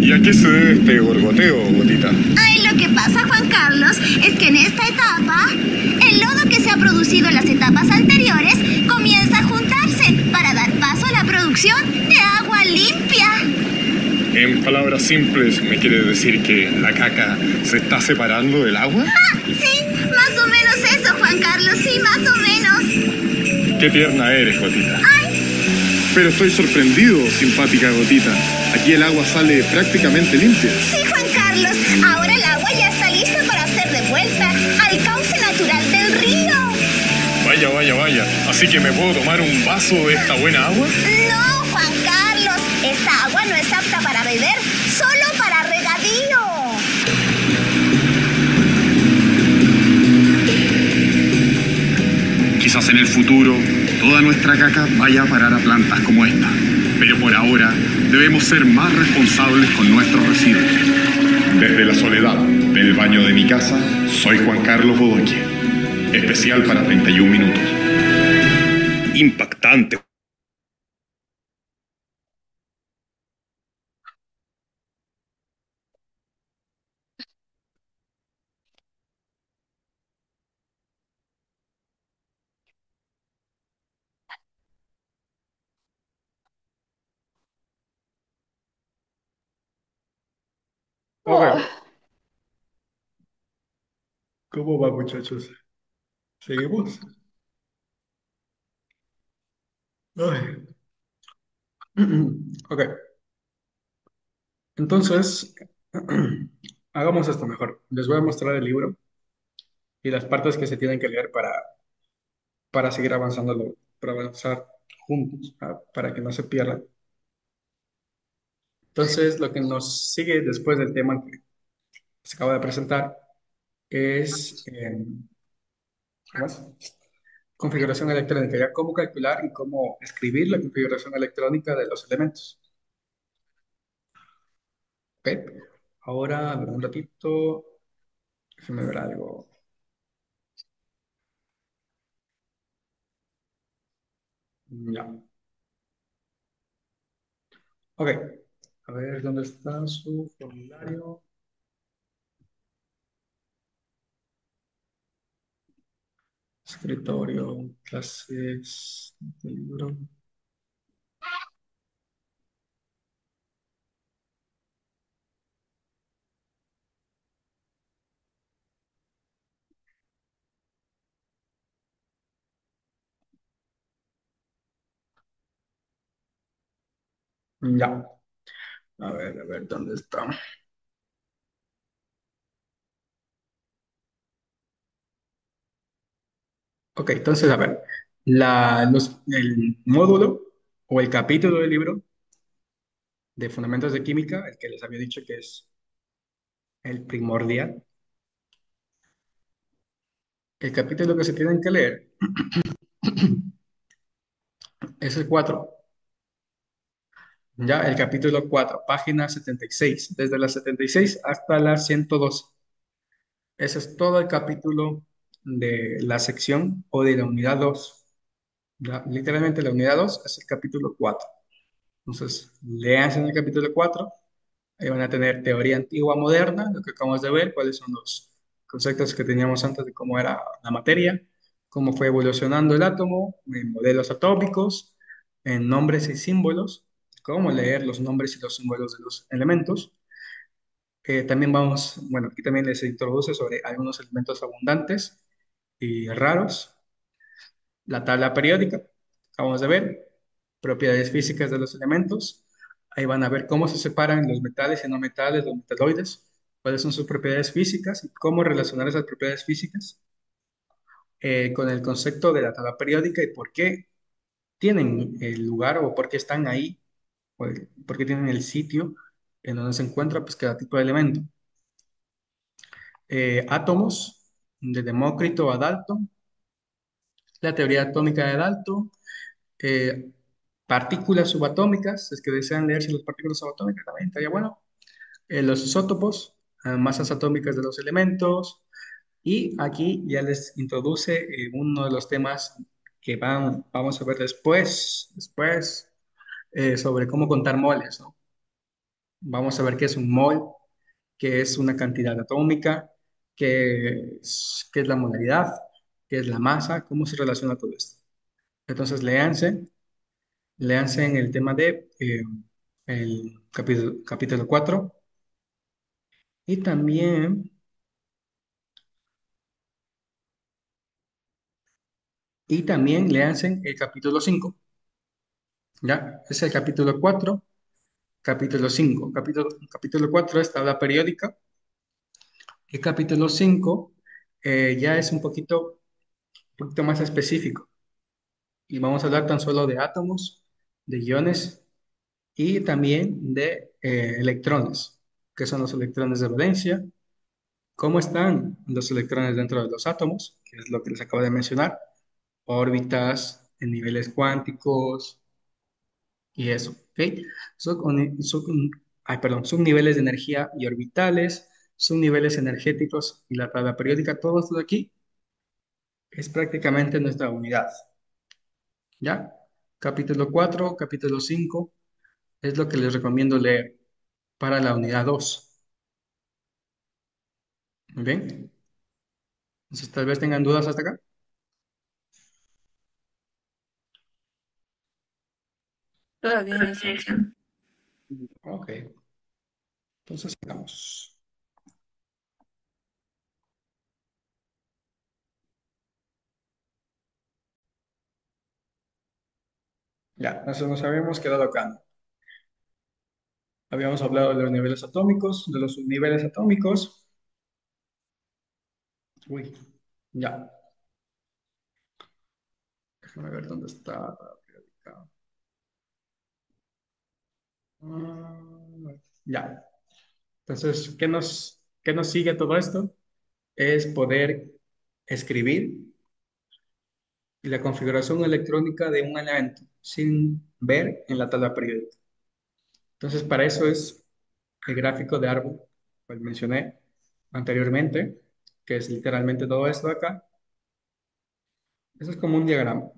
¿Y a qué se debe este gorgoteo, Gotita? Ay, lo que pasa, Juan Carlos, es que en esta etapa, el lodo que se ha producido en las etapas anteriores comienza a juntarse para dar paso a la producción de agua limpia. En palabras simples, ¿me quiere decir que la caca se está separando del agua? Sí, más o menos eso, Juan Carlos, sí, más o menos. Qué tierna eres, Gotita. Ay, Pero estoy sorprendido, simpática Gotita. Aquí el agua sale prácticamente limpia. sí, Juan Carlos, ahora el agua ya está lista para ser devuelta al cauce natural del río. Vaya. ¿Así que me puedo tomar un vaso de esta buena agua? No, Juan Carlos, esta agua no es apta para beber, solo para regadío. Quizás en el futuro toda nuestra caca vaya a parar a plantas como esta. Pero por ahora debemos ser más responsables con nuestros residuos. Desde la soledad del baño de mi casa, soy Juan Carlos Bodoque. Especial para 31 minutos. Impactante. Ok, ¿cómo va, muchachos? ¿Seguimos? Ay. Ok, entonces, hagamos esto mejor. Les voy a mostrar el libro y las partes que se tienen que leer para seguir avanzando, para avanzar juntos, para que no se pierdan. Entonces, lo que nos sigue después del tema que se acaba de presentar es, ¿cómo es? Configuración electrónica, ya cómo calcular y cómo escribir la configuración electrónica de los elementos. ¿Ok? Ahora, a ver, un ratito, déjeme ver algo. Ya. Ok. A ver, ¿dónde está su formulario? Escritorio, clases, libro. Ya. A ver, ¿dónde está? Ok, entonces, a ver, el módulo o el capítulo del libro de Fundamentos de Química, el que les había dicho que es el primordial, el capítulo que se tienen que leer es el 4, ya el capítulo 4, página 76, desde la 76 hasta la 112. Ese es todo el capítulo de la sección o de la unidad 2. Ya, literalmente la unidad 2 es el capítulo 4. Entonces, léanse en el capítulo 4. Ahí van a tener teoría antigua moderna, lo que acabamos de ver, cuáles son los conceptos que teníamos antes de cómo era la materia, cómo fue evolucionando el átomo, en modelos atómicos, en nombres y símbolos, cómo leer los nombres y los símbolos de los elementos. También vamos, bueno, aquí también les introduce sobre algunos elementos abundantes y raros. La tabla periódica, acabamos de ver, propiedades físicas de los elementos. Ahí van a ver cómo se separan los metales y no metales, los metaloides, cuáles son sus propiedades físicas y cómo relacionar esas propiedades físicas con el concepto de la tabla periódica y por qué tienen el lugar o por qué están ahí, por qué tienen el sitio en donde se encuentra pues, cada tipo de elemento. Átomos, de Demócrito a Dalton, la teoría atómica de Dalton, eh, partículas subatómicas, es que desean leerse las partículas subatómicas también, estaría bueno. Los isótopos, masas atómicas de los elementos, y aquí ya les introduce uno de los temas que vamos a ver después sobre cómo contar moles, ¿no? Vamos a ver qué es un mol, qué es una cantidad atómica, qué es la molaridad, qué es la masa, cómo se relaciona todo esto. Entonces, léanse en el tema de el capítulo 4 y también léanse el capítulo 5. ¿Ya? Es el capítulo 4, capítulo 5. Capítulo 4 es tabla periódica. El capítulo 5 ya es un poquito más específico y vamos a hablar tan solo de átomos, de iones y también de electrones, que son los electrones de valencia, cómo están los electrones dentro de los átomos, que es lo que les acabo de mencionar, órbitas en niveles cuánticos y eso, ¿ok? Son niveles de energía y orbitales, son niveles energéticos y la tabla periódica, todo esto de aquí es prácticamente nuestra unidad, ¿ya? Capítulo 4, capítulo 5 es lo que les recomiendo leer para la unidad 2. ¿Muy bien? Entonces tal vez tengan dudas hasta acá. Todo bien, licenciado. Ok, entonces sigamos. Ya, entonces nos habíamos quedado acá. Habíamos hablado de los niveles atómicos, de los subniveles atómicos. Uy, ya. Déjame ver dónde está la periódica. Ya. Entonces, qué nos sigue todo esto? Es poder escribir la configuración electrónica de un elemento sin ver en la tabla periódica. Entonces, para eso es el gráfico de árbol, que mencioné anteriormente, que es literalmente todo esto de acá. Eso es como un diagrama.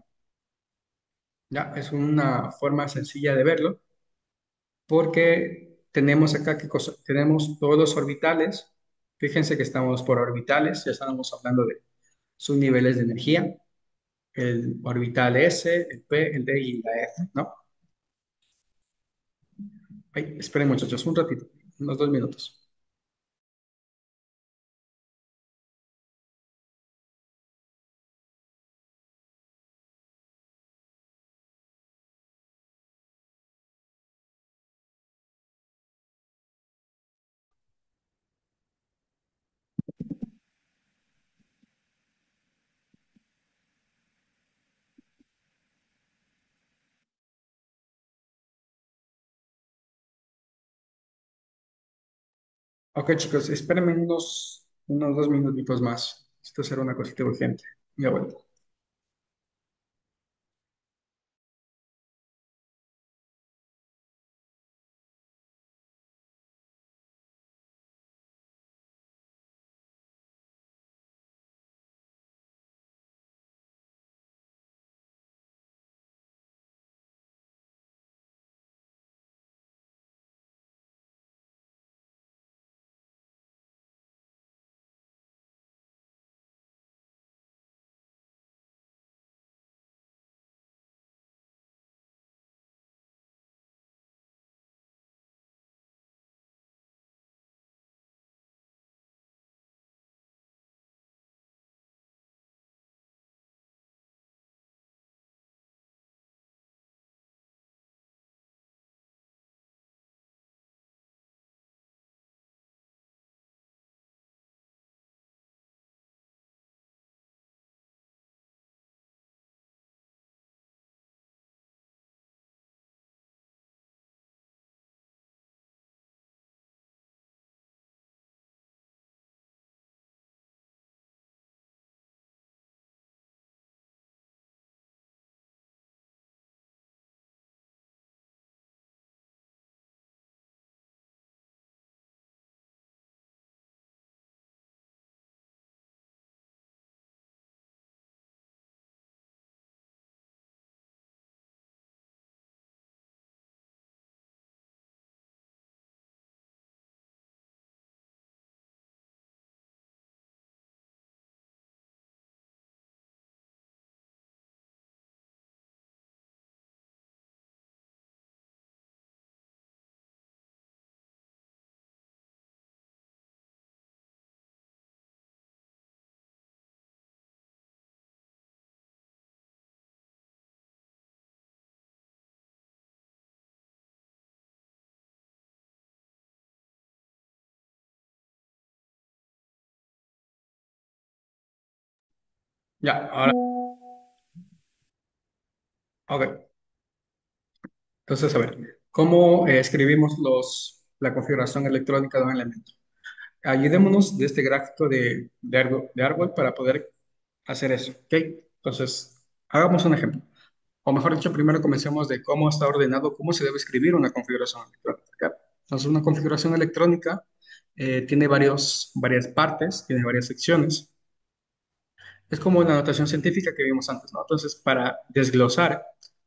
Ya, es una forma sencilla de verlo, porque tenemos acá que tenemos todos los orbitales. Fíjense que estamos por orbitales, ya estamos hablando de sus niveles de energía, el orbital S, el P, el D y la F, ¿no? Ay, esperen muchachos, un ratito, unos 2 minutos. Ok chicos, espérenme unos 2 minutitos más. Esto será una cosita urgente. Ya vuelvo. Ya, ahora, ok. Entonces, a ver, ¿cómo escribimos la configuración electrónica de un elemento? Ayudémonos de este gráfico de árbol para poder hacer eso, ¿ok? Entonces, hagamos un ejemplo. O mejor dicho, primero comencemos de cómo está ordenado, cómo se debe escribir una configuración electrónica. ¿Ya? Entonces, una configuración electrónica tiene varias partes, tiene varias secciones. Es como la notación científica que vimos antes, ¿no? Entonces, para desglosar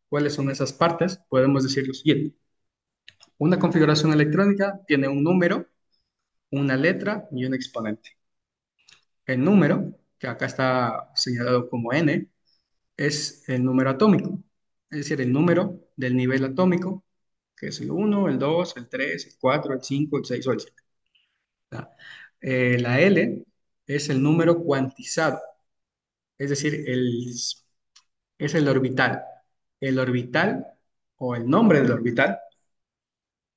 cuáles son esas partes, podemos decir lo siguiente. Una configuración electrónica tiene un número, una letra y un exponente. El número, que acá está señalado como n, es el número atómico, es decir, el número del nivel atómico, que es el uno, el 2, el 3, el 4, el 5, el 6 o el 7. ¿Ya? La L es el número cuantizado, es decir, es el orbital. El orbital o el nombre del orbital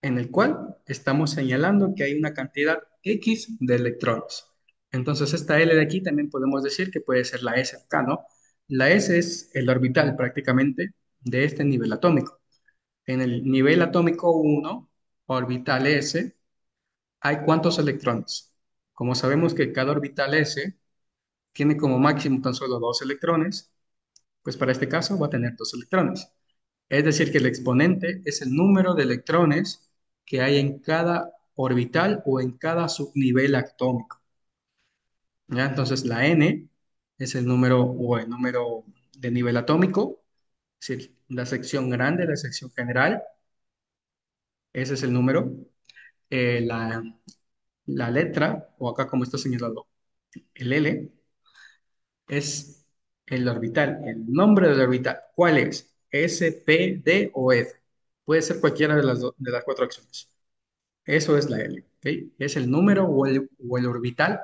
en el cual estamos señalando que hay una cantidad X de electrones. Entonces, esta L de aquí también podemos decir que puede ser la S acá, ¿no? La S es el orbital prácticamente de este nivel atómico. En el nivel atómico 1, orbital S, hay ¿cuántos electrones? Como sabemos que cada orbital S tiene como máximo tan solo dos electrones, pues para este caso va a tener dos electrones. Es decir, que el exponente es el número de electrones que hay en cada orbital o en cada subnivel atómico. ¿Ya? Entonces la n es el número o el número de nivel atómico, es decir, la sección grande, la sección general, ese es el número. Eh, la, la letra, o acá como está señalado, el L, es el orbital, el nombre del orbital. ¿Cuál es? S, P, D o F. Puede ser cualquiera de de las cuatro opciones. Eso es la L, ¿ok? Es el número o el orbital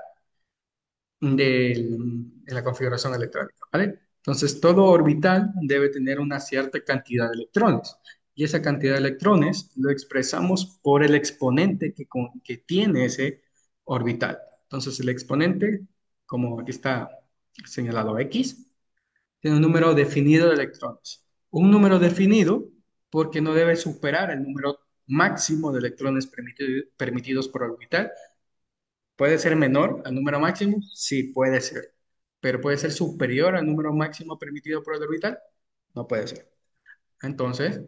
de la configuración electrónica, ¿vale? Entonces, todo orbital debe tener una cierta cantidad de electrones. Y esa cantidad de electrones lo expresamos por el exponente que tiene ese orbital. Entonces, el exponente, como aquí está señalado X, tiene un número definido de electrones. Un número definido porque no debe superar el número máximo de electrones permitidos por orbital. ¿Puede ser menor al número máximo? Sí, puede ser. Pero ¿puede ser superior al número máximo permitido por el orbital? No puede ser. Entonces,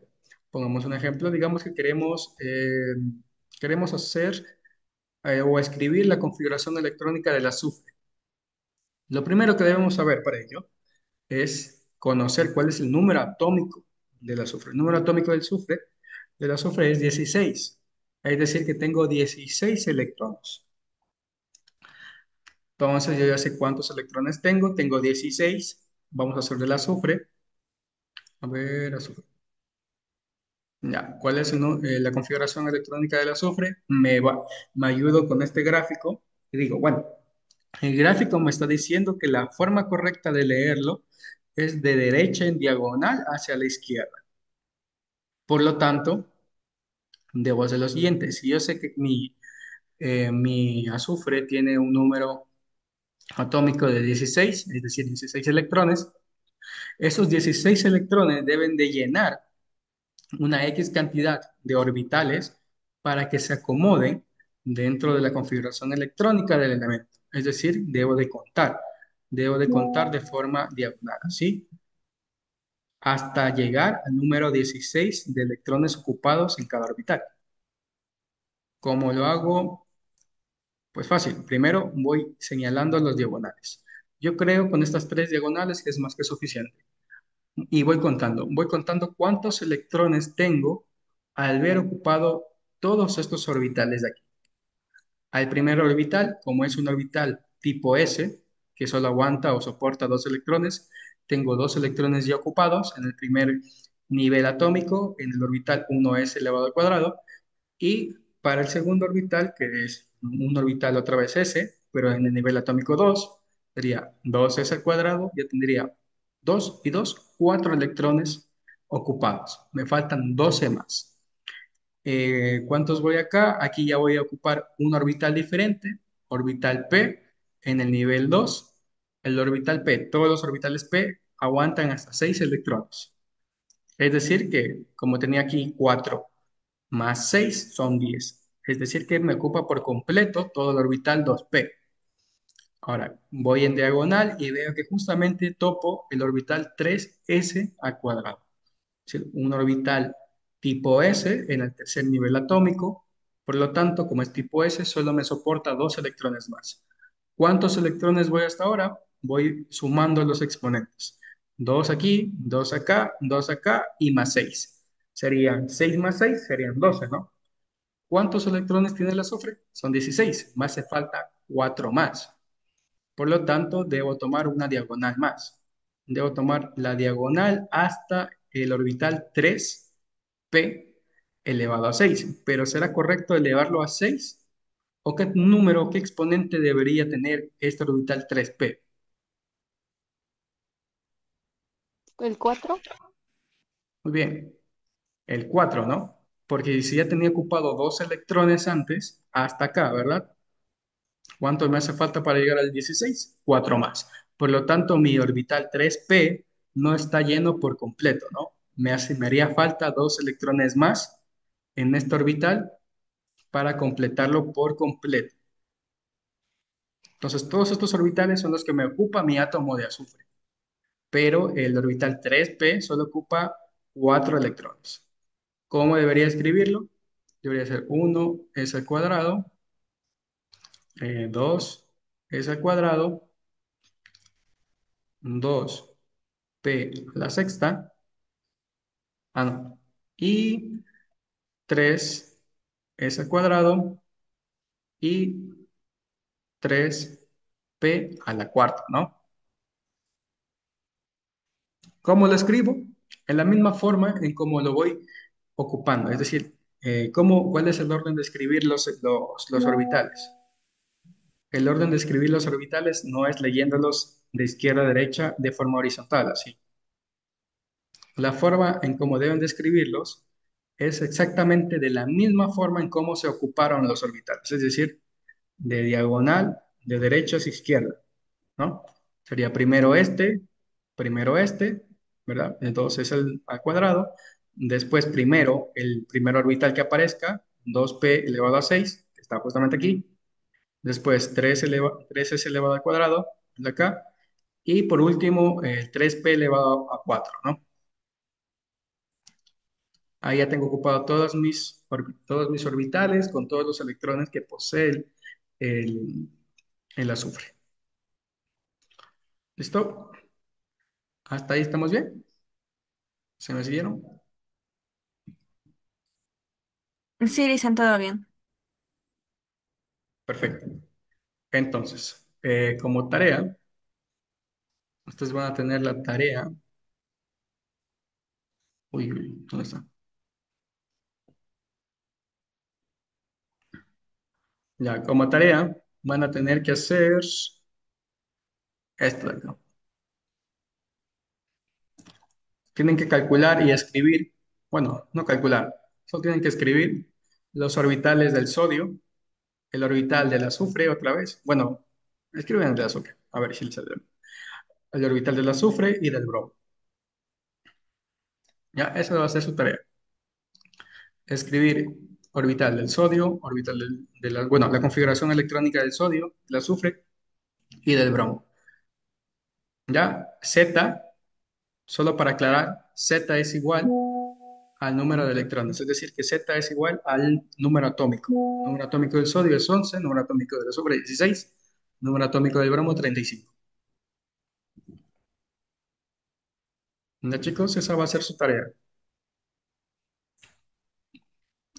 pongamos un ejemplo. Digamos que queremos hacer o escribir la configuración electrónica del azufre. Lo primero que debemos saber para ello es conocer cuál es el número atómico del azufre. El número atómico del azufre es 16. Es decir, que tengo 16 electrones. Entonces yo ya sé cuántos electrones tengo. Tengo 16. Vamos a hacer el azufre. A ver, azufre. Ya, ¿cuál es la configuración electrónica del azufre? Me ayudo con este gráfico y digo, bueno, el gráfico me está diciendo que la forma correcta de leerlo es de derecha en diagonal hacia la izquierda. Por lo tanto, debo hacer lo siguiente. Si yo sé que mi azufre tiene un número atómico de 16, es decir, 16 electrones, esos 16 electrones deben de llenar una X cantidad de orbitales para que se acomoden dentro de la configuración electrónica del elemento. Es decir, debo de contar de forma diagonal, ¿sí? Hasta llegar al número 16 de electrones ocupados en cada orbital. ¿Cómo lo hago? Pues fácil. Primero voy señalando los diagonales. Yo creo con estas tres diagonales que es más que suficiente. Y voy contando cuántos electrones tengo al ver ocupado todos estos orbitales de aquí. Al primer orbital, como es un orbital tipo S, que solo aguanta o soporta dos electrones, tengo dos electrones ya ocupados en el primer nivel atómico, en el orbital 1s elevado al cuadrado, y para el segundo orbital, que es un orbital otra vez S, pero en el nivel atómico 2 sería 2s al cuadrado, ya tendría 2 y 2, 4 electrones ocupados. Me faltan 12 más. ¿Cuántos voy acá? Aquí ya voy a ocupar un orbital diferente, orbital P, en el nivel 2. El orbital P, todos los orbitales P aguantan hasta 6 electrones. Es decir que, como tenía aquí 4 más 6 son 10. Es decir que me ocupa por completo todo el orbital 2P. Ahora, voy en diagonal y veo que justamente topo el orbital 3s al cuadrado. Es decir, un orbital tipo S en el tercer nivel atómico. Por lo tanto, como es tipo S, solo me soporta dos electrones más. ¿Cuántos electrones voy hasta ahora? Voy sumando los exponentes. Dos aquí, dos acá y más 6. Serían 6 más 6, serían 12, ¿no? ¿Cuántos electrones tiene el azufre? Son 16. Me hace falta 4 más. Por lo tanto, debo tomar una diagonal más. Debo tomar la diagonal hasta el orbital 3p elevado a 6. Pero ¿será correcto elevarlo a 6? ¿O qué número, qué exponente debería tener este orbital 3p? ¿El 4? Muy bien, el 4, ¿no? porque si ya tenía ocupado dos electrones antes, hasta acá, ¿verdad? ¿Cuánto me hace falta para llegar al 16? Cuatro más. Por lo tanto, mi orbital 3p no está lleno por completo, ¿no? Me haría falta dos electrones más en este orbital para completarlo por completo. Entonces, todos estos orbitales son los que me ocupa mi átomo de azufre, pero el orbital 3p solo ocupa cuatro electrones. ¿Cómo debería escribirlo? Debería ser 1 s al cuadrado, 2 s al cuadrado, 2p a la sexta, no, y 3 s al cuadrado y 3p a la cuarta, ¿no? ¿Cómo lo escribo? En la misma forma en cómo lo voy ocupando, es decir, ¿cuál es el orden de escribir los orbitales? El orden de escribir los orbitales no es leyéndolos de izquierda a derecha de forma horizontal, así. La forma en cómo deben de escribirlos es exactamente de la misma forma en cómo se ocuparon los orbitales, es decir, de diagonal, de derecha hacia izquierda, ¿no? Sería primero este, ¿verdad? Entonces el al cuadrado, después primero el primer orbital que aparezca, 2p elevado a 6, que está justamente aquí, después 3 es elevado al cuadrado, de acá, y por último el 3p elevado a 4, ¿no? Ahí ya tengo ocupado todos mis orbitales con todos los electrones que posee el, el azufre. ¿Listo? ¿Hasta ahí estamos bien? ¿Se me siguieron? Sí, dicen todo bien. Perfecto. Entonces, como tarea, ustedes van a tener la tarea. Uy, uy, ¿dónde está? Ya, como tarea, van a tener que hacer esto de acá. Tienen que calcular y escribir, bueno, no calcular, solo tienen que escribir los orbitales del sodio, el orbital del azufre otra vez. Bueno, escriben el del azufre, a ver si les sale. El orbital del azufre y del bromo. Ya, esa va a ser su tarea. Escribir orbital del sodio, orbital bueno, la configuración electrónica del sodio, del azufre y del bromo. Ya, Z, solo para aclarar, Z es igual al número de electrones, es decir, que Z es igual al número atómico. El número atómico del sodio es 11, número atómico del azufre es 16, número atómico del bromo 35. Ya, chicos, esa va a ser su tarea.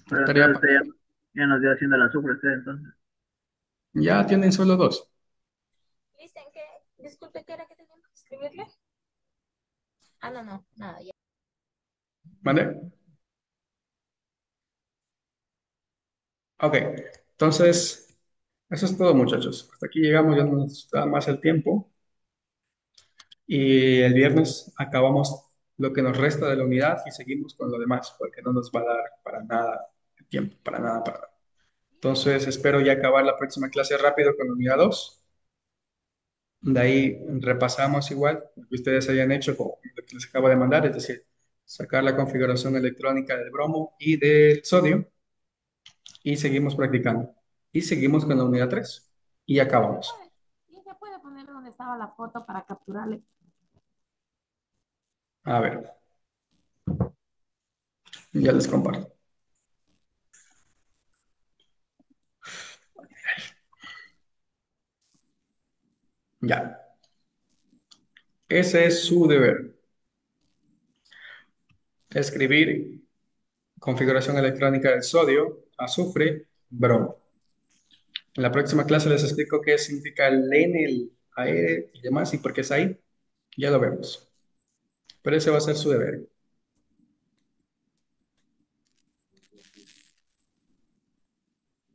Pero Tarea entonces para... ya nos dio haciendo el azufre usted entonces. Ya tienen solo dos, Dicen que, disculpe, ¿qué era que teníamos que escribirle? Ah, no, no, nada, ya. ¿vale? Ok, entonces, eso es todo, muchachos. Hasta aquí llegamos, ya no nos da más el tiempo. Y el viernes acabamos lo que nos resta de la unidad y seguimos con lo demás, porque no nos va a dar para nada el tiempo, para nada, para nada. Entonces, espero ya acabar la próxima clase rápido con la unidad 2. De ahí repasamos igual lo que ustedes hayan hecho con lo que les acabo de mandar, es decir, sacar la configuración electrónica del bromo y del sodio y seguimos practicando. Y seguimos con la unidad 3 y acabamos. Y se puede poner donde estaba la foto para capturarle. A ver, ya les comparto. Ya, ese es su deber. Escribir configuración electrónica del sodio, azufre, bromo. En la próxima clase les explico qué significa el N, el AE y demás y por qué es ahí. Ya lo vemos. Pero ese va a ser su deber.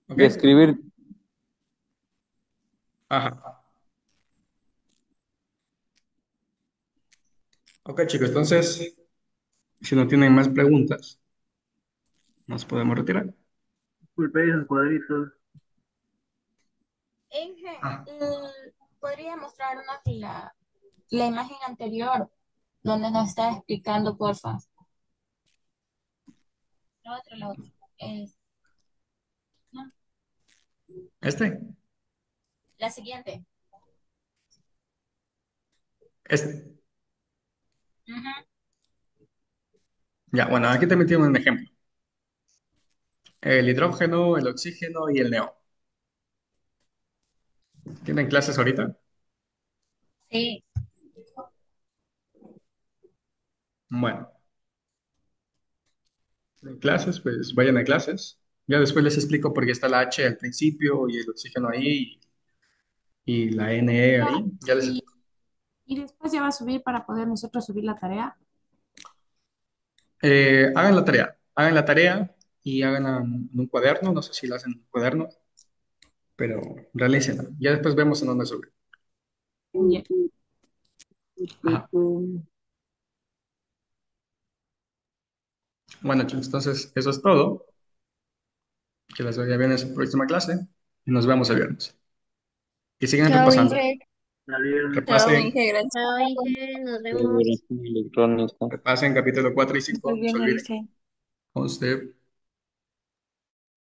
¿Ok? Y escribir, Ajá. Ok, chicos, entonces, si no tienen más preguntas, Nos podemos retirar. Disculpe esos cuadritos. Inge, Ah, ¿podría mostrarnos la imagen anterior donde nos está explicando, porfa? La otra. No, este, la siguiente. este. Ujú. Ya, bueno, aquí te metí un ejemplo. El hidrógeno, el oxígeno y el neón. ¿Tienen clases ahorita? Sí. Bueno, en clases, pues vayan a clases. Ya después les explico por qué está la H al principio y el oxígeno ahí y la NE ahí. Ya les Y, explico. y después ya va a subir para poder nosotros subir la tarea. Hagan la tarea y háganla en un cuaderno. No sé si la hacen en un cuaderno, pero realícenla. Ya después vemos en dónde sube. Ya. Ajá. Bueno, chicos, entonces eso es todo. Que les vaya bien en su próxima clase y nos vemos el viernes. Y siguen Chao, repasando. Inge. Salieron. Chao, Repasen, Inge, gracias. Chao, Inge, nos vemos. Liberación electrónica. repasen capítulo 4 y Que estés 5, no se bien, olviden. Elise. Con usted, Sí,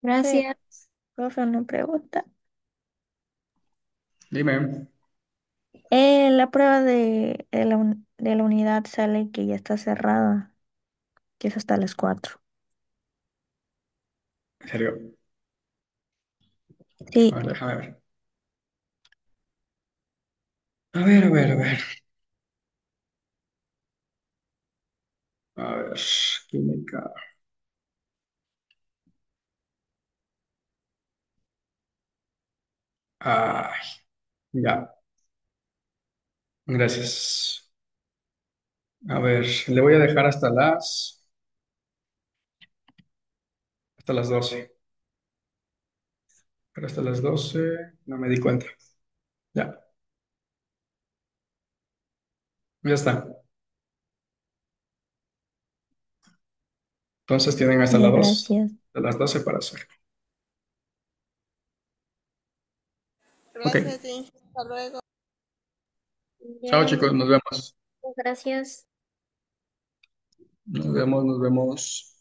Gracias. profe, una pregunta. dime. La prueba de la unidad sale que ya está cerrada, que es hasta las 4. En serio. A Sí, ver, déjame ver. A ver, a ver, a ver. A ver, química. Ay, ya. Gracias. A ver, le voy a dejar hasta las 12. Pero hasta las 12 no me di cuenta. Ya, ya está. Entonces tienen hasta ya, las 2, gracias. de las 12 para hacer. Ok. Gracias, Inge. Hasta luego. Chao, Ya, chicos. Nos vemos. gracias. Nos vemos, nos vemos.